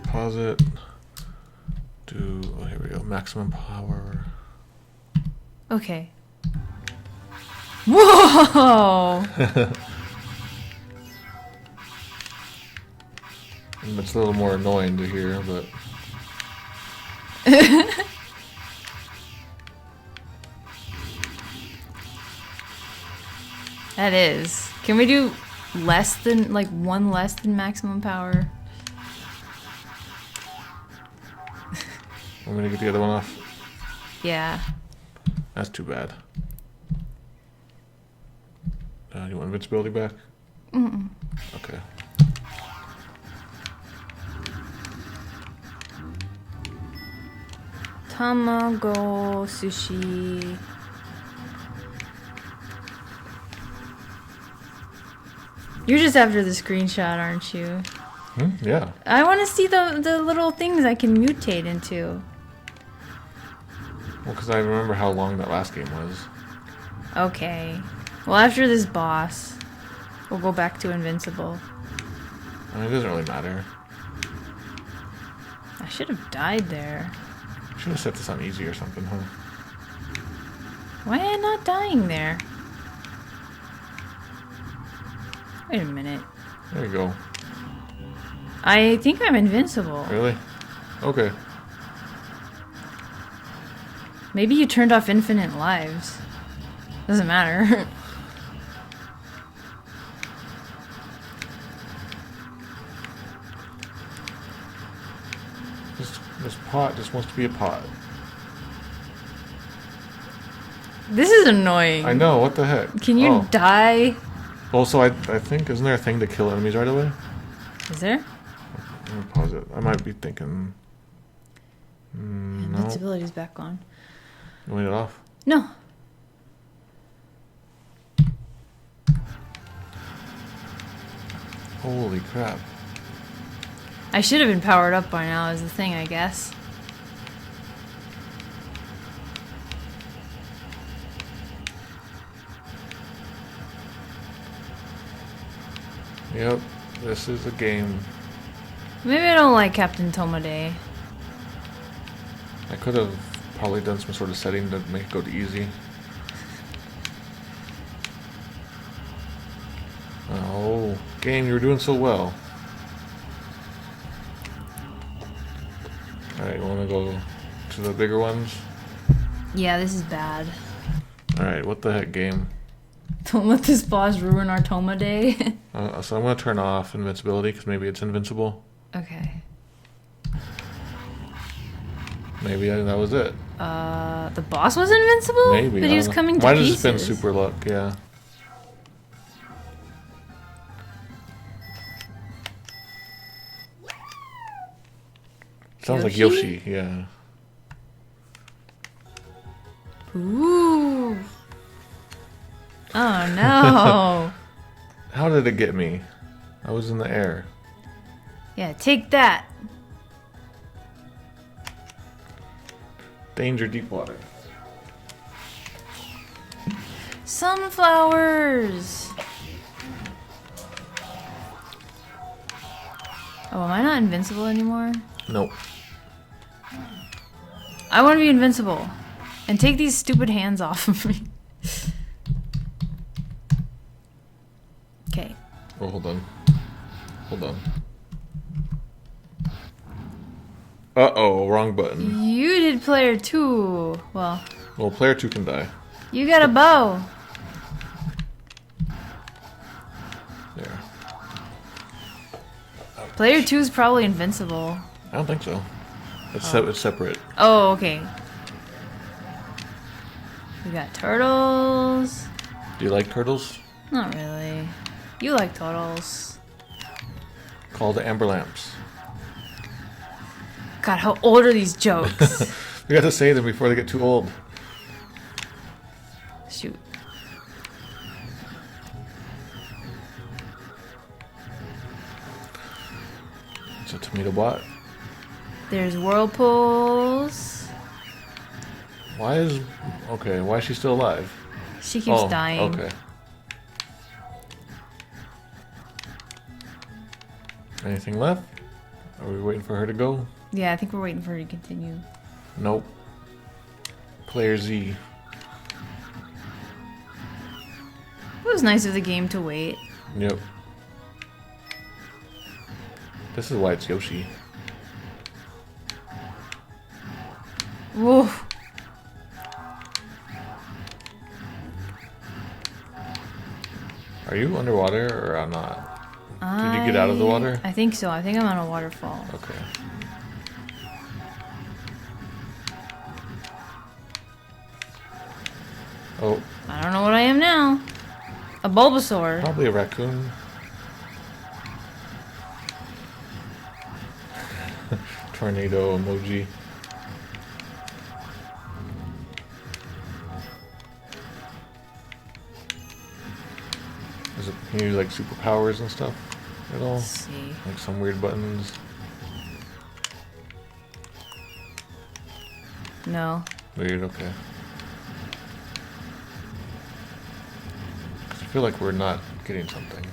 Pause it. Do... Oh, here we go. Maximum power. Okay. Whoa! It's a little more annoying to hear, but... That is. Can we do less than, like, one less than maximum power? I'm gonna get the other one off. Yeah. That's too bad. You want invincibility back? Mm-mm. Okay. Tamago sushi. You're just after the screenshot, aren't you? Yeah. I want to see the little things I can mutate into. Well, because I remember how long that last game was. Okay. Well, after this boss, we'll go back to invincible. I mean, it doesn't really matter. I should have died there. Should have set this on easy or something, huh? Why am I not dying there? Wait a minute. There you go. I think I'm invincible. Really? Okay. Maybe you turned off infinite lives. Doesn't matter. This pot just wants to be a pot. This is annoying. I know, what the heck? Can you die? Also, I think, isn't there a thing to kill enemies right away? Is there? Let me pause it. I might be thinking... no. Invincibility's back on. You want it off? No. Holy crap. I should have been powered up by now is the thing, I guess. Yep, this is a game. Maybe I don't like Captain Tomaday. I could have probably done some sort of setting to make it go to easy. Oh, game, you were doing so well. Alright, you want to go to the bigger ones? Yeah, this is bad. Alright, what the heck, game? Don't let this boss ruin our Tomaday. So I'm going to turn off invincibility because maybe it's invincible. Okay. Maybe that was it. The boss was invincible? Maybe. But he was coming to Might pieces. have just been super luck, yeah. Sounds like Yoshi, yeah. Ooh. Oh no. How did it get me? I was in the air. Yeah, take that. Danger, deep water. Sunflowers. Oh, am I not invincible anymore? Nope. I want to be invincible. And take these stupid hands off of me. Okay. Oh, hold on. Hold on. Uh-oh, wrong button. You did player 2. Well, Player 2 can die. you got a bow. There. Player 2 is probably invincible. I don't think so. It's, it's separate. Oh, okay. We got turtles. Do you like turtles? Not really. You like turtles. Call the Amber Lamps. God, how old are these jokes? We got to say them before they get too old. Shoot. It's a tomato bot. There's whirlpools. Why is... Okay, why is she still alive? She keeps dying. Okay. Anything left? Are we waiting for her to go? Yeah, I think we're waiting for her to continue. Nope. Player Z. It was nice of the game to wait. Yep. This is why it's Yoshi. Whoa. Are you underwater or I'm not? Did you get out of the water? I think so. I think I'm on a waterfall. Okay. Oh, I don't know what I am now. A Bulbasaur. probably a raccoon. Tornado emoji. Is it, can you use like superpowers and stuff at all? Let's see. Like some weird buttons? No. Weird, okay. 'Cause I feel like we're not getting something.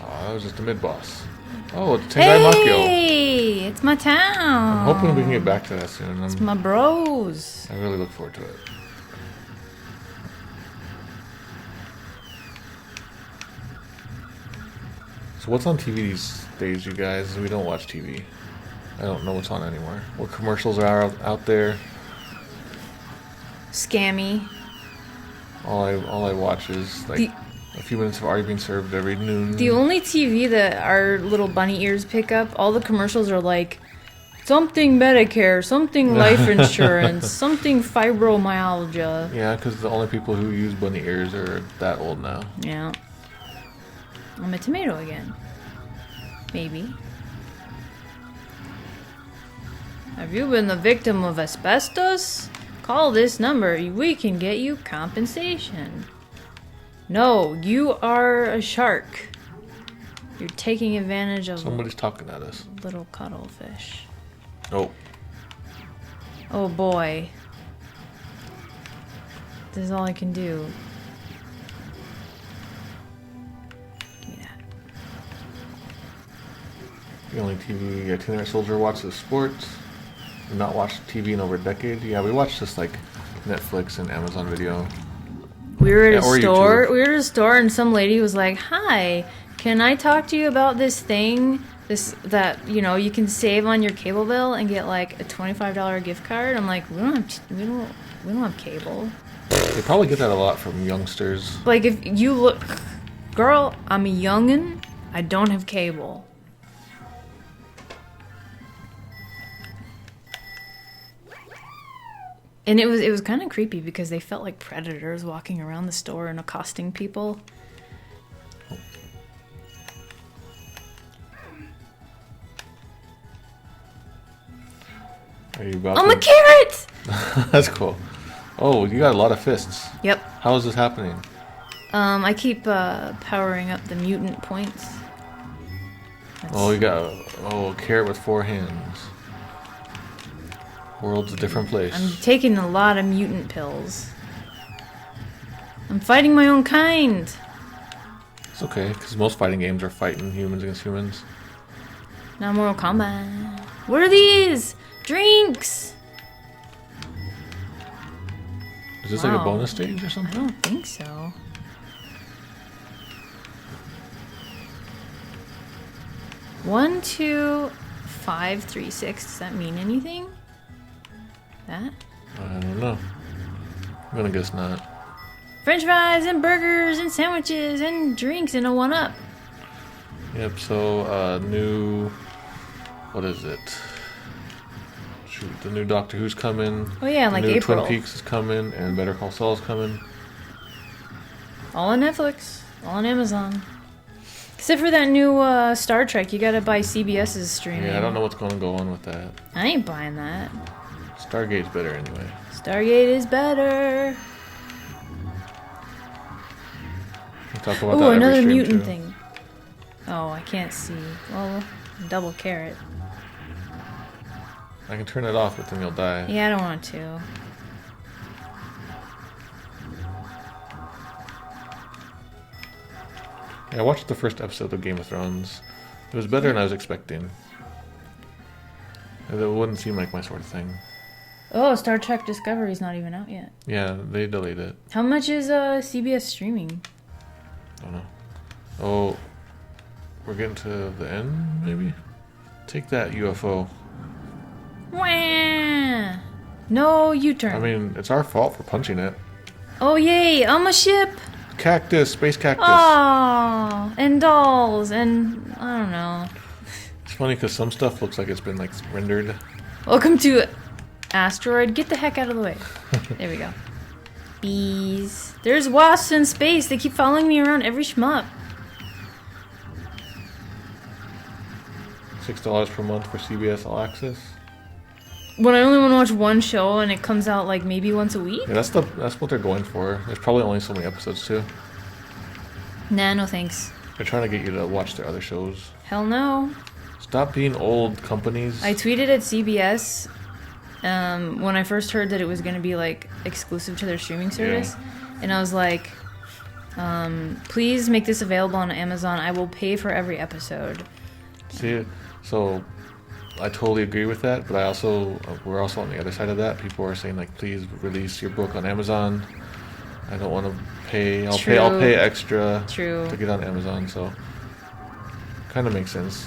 Oh, that was just a mid-boss. Oh, it's Tendai Makyo. Hey, it's my town. I'm hoping we can get back to that soon. It's my bros. I really look forward to it. So what's on TV these days, you guys? We don't watch TV. I don't know what's on anymore. What commercials are out there? Scammy. All I watch is like a few minutes of Are You Being Served every noon. The only TV that our little bunny ears pick up, all the commercials are like something Medicare, something life insurance, something fibromyalgia. Yeah, because the only people who use bunny ears are that old now. Yeah. I'm a tomato again. Maybe. Have you been the victim of asbestos? Call this number. We can get you compensation. No, you are a shark. You're taking advantage of Somebody's talking at us. little cuttlefish. Oh, Oh boy. This is all I can do. Give me that. the only TV itinerant soldier watches sports. Not watched TV in over a decade. Yeah, we watched this like Netflix and Amazon Video. We were at a or store. YouTube. We were at a store, and some lady was like, "Hi, can I talk to you about this thing? That you can save on your cable bill and get like a $25 gift card." I'm like, we don't have cable. They probably get that a lot from youngsters. Like, if you look, girl, I'm a youngin'. I don't have cable. And it was kind of creepy because they felt like predators walking around the store and accosting people. Are you about I'm to? a carrot! That's cool. Oh, you got a lot of fists. Yep. How is this happening? I keep powering up the mutant points. Oh, you got a carrot with 4 hands. World's a different place. I'm taking a lot of mutant pills. I'm fighting my own kind. It's okay, because most fighting games are fighting humans against humans. Now Mortal Kombat. What are these? Drinks! Is this like a Wow. bonus stage or I something? don't think so. One, 2, 5, 3, 6. Does that mean anything? That? I don't know. I'm gonna guess not. French fries and burgers and sandwiches and drinks in a 1-up. Yep, so new... What is it? Shoot, the new Doctor Who's coming. Oh yeah, the like new April. Twin Peaks is coming, and Better Call Saul's coming. All on Netflix. All on Amazon. Except for that new Star Trek, you gotta buy CBS's streaming. Yeah, I don't know what's gonna go on with that. I ain't buying that. Stargate's better anyway. Stargate is better. We talk about Oh, that every another stream, mutant too. thing. Oh, I can't see. Well, double carrot. I can turn it off, but then you'll die. Yeah, I don't want to. Yeah, I watched the first episode of Game of Thrones. It was better than I was expecting. It wouldn't seem like my sort of thing. Oh, Star Trek Discovery's not even out yet. Yeah, they delayed it. How much is CBS streaming? I don't know. Oh, we're getting to the end, maybe? Take that, UFO. Wah! No U-turn. I mean, it's our fault for punching it. Oh, yay! I'm a ship! Cactus, space cactus. Oh, and dolls, and I don't know. It's funny because some stuff looks like it's been like rendered. Welcome to Asteroid. Get the heck out of the way. There we go. Bees. There's wasps in space. They keep following me around every shmup. $6 per month for CBS All Access. When I only want to watch one show and it comes out like maybe once a week? Yeah, that's what they're going for. There's probably only so many episodes too. Nah, no thanks. They're trying to get you to watch their other shows. Hell no. Stop being old companies. I tweeted at CBS when I first heard that it was going to be like exclusive to their streaming service. And I was like, please make this available on Amazon. I will pay for every episode. See, so I totally agree with that, but we're also on the other side of that. People are saying like, please release your book on Amazon. I don't want to pay. I'll pay extra True. to get on Amazon. So, kind of makes sense.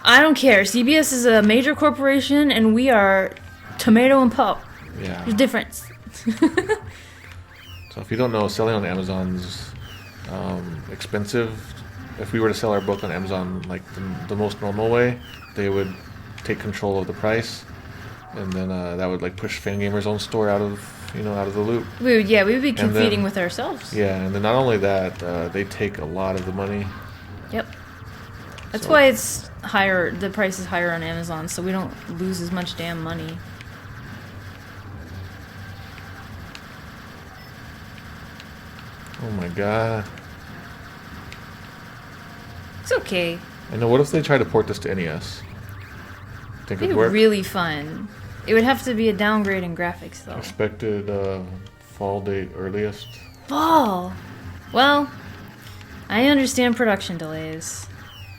I don't care. CBS is a major corporation, and we are tomato and pulp. Yeah. There's a difference. So if you don't know, selling on Amazon's expensive. If we were to sell our book on Amazon like the most normal way, they would take control of the price, and then that would like push Fangamer's own store out of the loop. We would be then- competing with ourselves. Yeah, and then not only that, they take a lot of the money. Yep. That's So- why it's higher. The price is higher on Amazon, so we don't lose as much damn money. Oh my god. It's okay. I know. What if they try to port this to NES? Think It'd it'd be work? really fun. It would have to be a downgrade in graphics, though. Expected fall date earliest. Fall! Well, I understand production delays.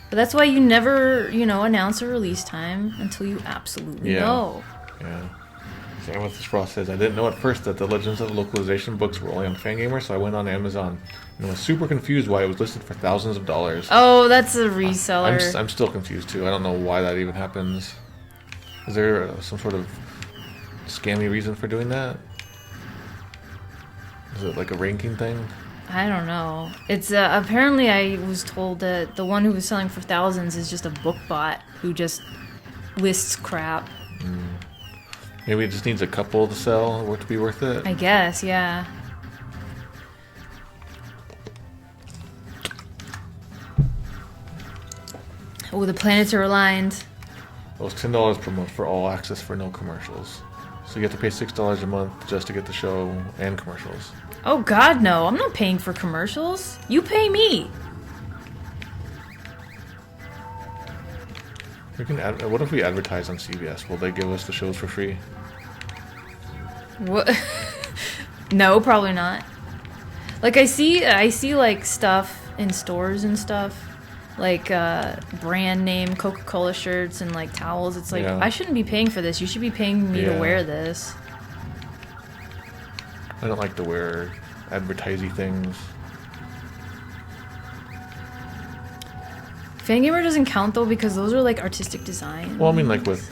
But that's why you never, announce a release time until you absolutely know. Yeah. Same with this Ross says. I didn't know at first that the Legends of the Localization books were only on Fangamer, so I went on Amazon and was super confused why it was listed for thousands of dollars. Oh, that's a reseller. I'm still confused too. I don't know why that even happens. Is there some sort of scammy reason for doing that? Is it like a ranking thing? I don't know. It's apparently I was told that the one who was selling for thousands is just a book bot who just lists crap. Maybe it just needs a couple to sell or to be worth it. I guess, yeah. Oh, the planets are aligned. It was $10 per month for all access for no commercials. So you have to pay $6 a month just to get the show and commercials. Oh god, no. I'm not paying for commercials. You pay me. We can what if we advertise on CBS? Will they give us the shows for free? What? No, probably not. Like I see like stuff in stores and stuff. Like brand name Coca-Cola shirts and like towels. It's like, Yeah. I shouldn't be paying for this. You should be paying me to Yeah. wear this. I don't like to wear advertising things. Fangamer doesn't count though because those are like artistic designs. Well, I mean, like with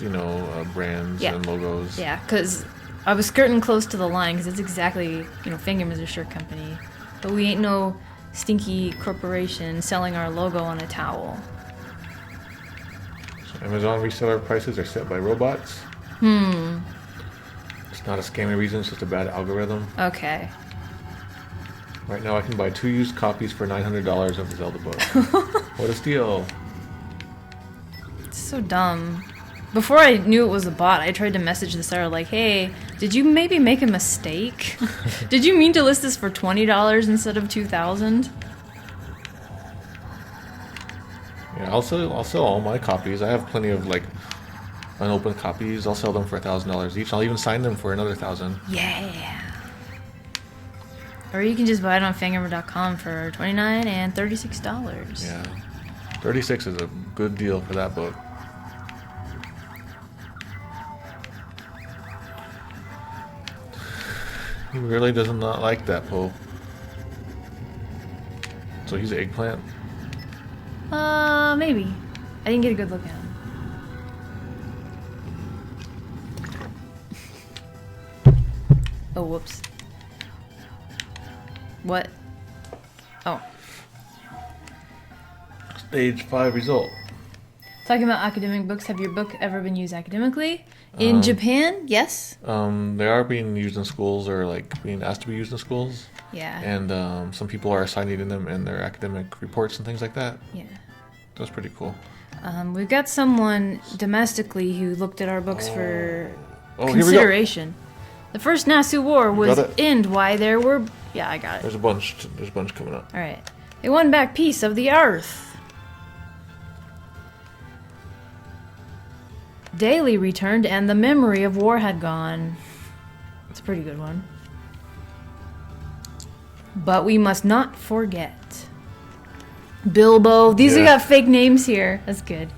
brands Yeah. and logos. Yeah, because I was skirting close to the line because it's exactly, Fangamer's a shirt company. But we ain't no stinky corporation selling our logo on a towel. So Amazon reseller prices are set by robots. It's not a scammy reason, it's just a bad algorithm. Okay. Right now I can buy 2 used copies for $900 of the Zelda book. What a steal. It's so dumb. Before I knew it was a bot, I tried to message the seller like, hey, did you maybe make a mistake? Did you mean to list this for $20 instead of $2,000? Yeah, I'll sell all my copies. I have plenty of like unopened copies. I'll sell them for $1,000 each. I'll even sign them for another $1,000. Yeah. Or you can just buy it on fangamer.com for $29 and $36. Yeah. 36 is a good deal for that book. He really does not like that, Poe. So he's eggplant. Maybe. I didn't get a good look at him. Oh, whoops. What? Oh. Stage 5 result. Talking about academic books, have your book ever been used academically? In Japan, yes. They are being used in schools or like being asked to be used in schools. Yeah. And some people are assigning them in their academic reports and things like that. Yeah. That's pretty cool. We've got someone domestically who looked at our books for Oh, here we go. consideration. The first Nasu War was Got it. end why there were... Yeah, I got it. There's a bunch coming up. All right. They won back peace of the earth. Daily returned and the memory of war had gone. It's a pretty good one. But we must not forget. Bilbo. These Yeah. have got fake names here. That's good.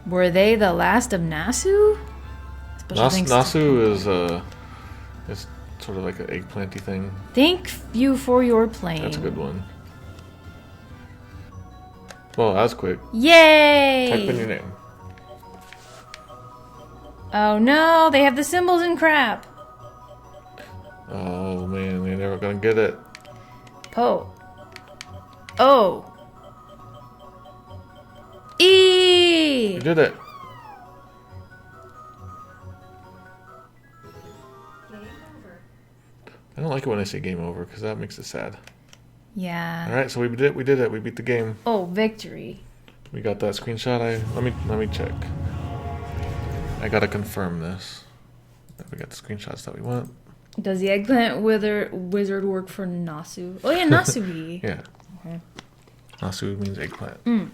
Were they the last of Nasu? Special thanks to- Nasu is sort of like an eggplanty thing. Thank you for your playing. That's a good one. Well, that was quick. Yay! Type in your name. Oh no, they have the symbols and crap. Oh man, they're never gonna get it. Po. Oh. E. You did it. Game over. I don't like it when I say game over because that makes it sad. All Yeah. right, so we did it. We beat the game. Oh, victory. We got that screenshot. Let me check. I gotta confirm this. That we got the screenshots that we want. Does the eggplant wizard work for Nasu? Oh yeah, Nasugi. Yeah. Okay. Nasu means eggplant.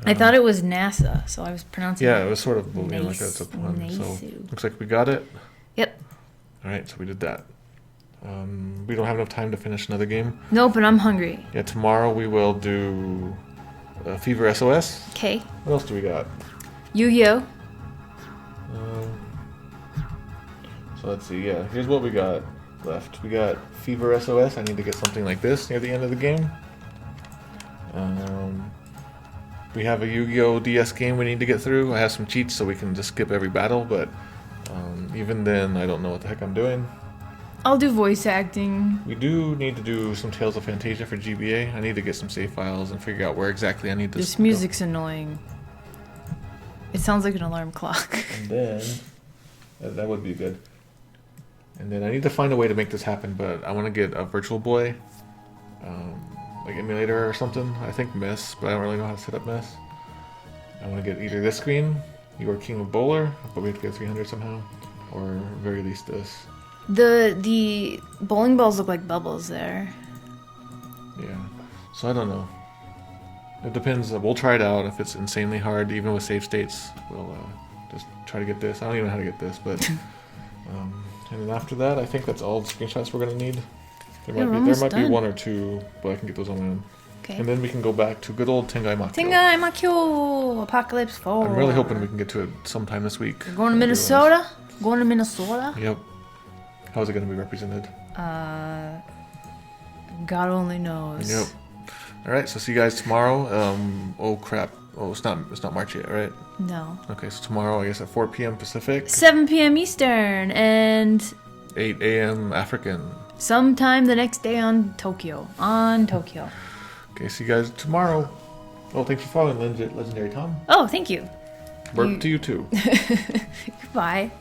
I thought it was NASA, so I was pronouncing Yeah, it. it was sort of moving like that's a pun. So looks like we got it. Yep. All right, so we did that. We don't have enough time to finish another game. Nope, and I'm hungry. Yeah, tomorrow we will do Fever SOS. Okay. What else do we got? Yu-Gi-Oh. So let's see. Yeah, here's what we got left. We got Fever SOS. I need to get something like this near the end of the game. We have a Yu-Gi-Oh! DS game we need to get through. I have some cheats so we can just skip every battle, but even then, I don't know what the heck I'm doing. I'll do voice acting. We do need to do some Tales of Fantasia for GBA. I need to get some save files and figure out where exactly I need to This music's annoying. It sounds like an alarm clock. And then, that would be good. And then I need to find a way to make this happen, but I want to get a Virtual Boy, like emulator or something. I think Mess, but I don't really know how to set up Mess. I want to get either this screen, Your King of Bowler, but we have to get 300 somehow, or very least this. The bowling balls look like bubbles there. Yeah, so I don't know. It depends. We'll try it out. If it's insanely hard, even with save states, we'll just try to get this. I don't even know how to get this, but and then after that, I think that's all the screenshots we're gonna need. There might be one or two, but I can get those on my own. Okay. And then we can go back to good old Tengai Makyo. Tengai Makyo Apocalypse 4. I'm really hoping we can get to it sometime this week. We're going to Minnesota? Going to Minnesota? Yep. How's it gonna be represented? God only knows. Yep. All right. So see you guys tomorrow. Oh crap. Oh, it's not March yet, right? No. Okay. So tomorrow, I guess at 4 p.m. Pacific. 7 p.m. Eastern and 8 a.m. African. sometime the next day on Tokyo. Okay, see you guys tomorrow. Oh, thanks for following Legendary Tom. Oh, thank you. Burp to you too. Goodbye.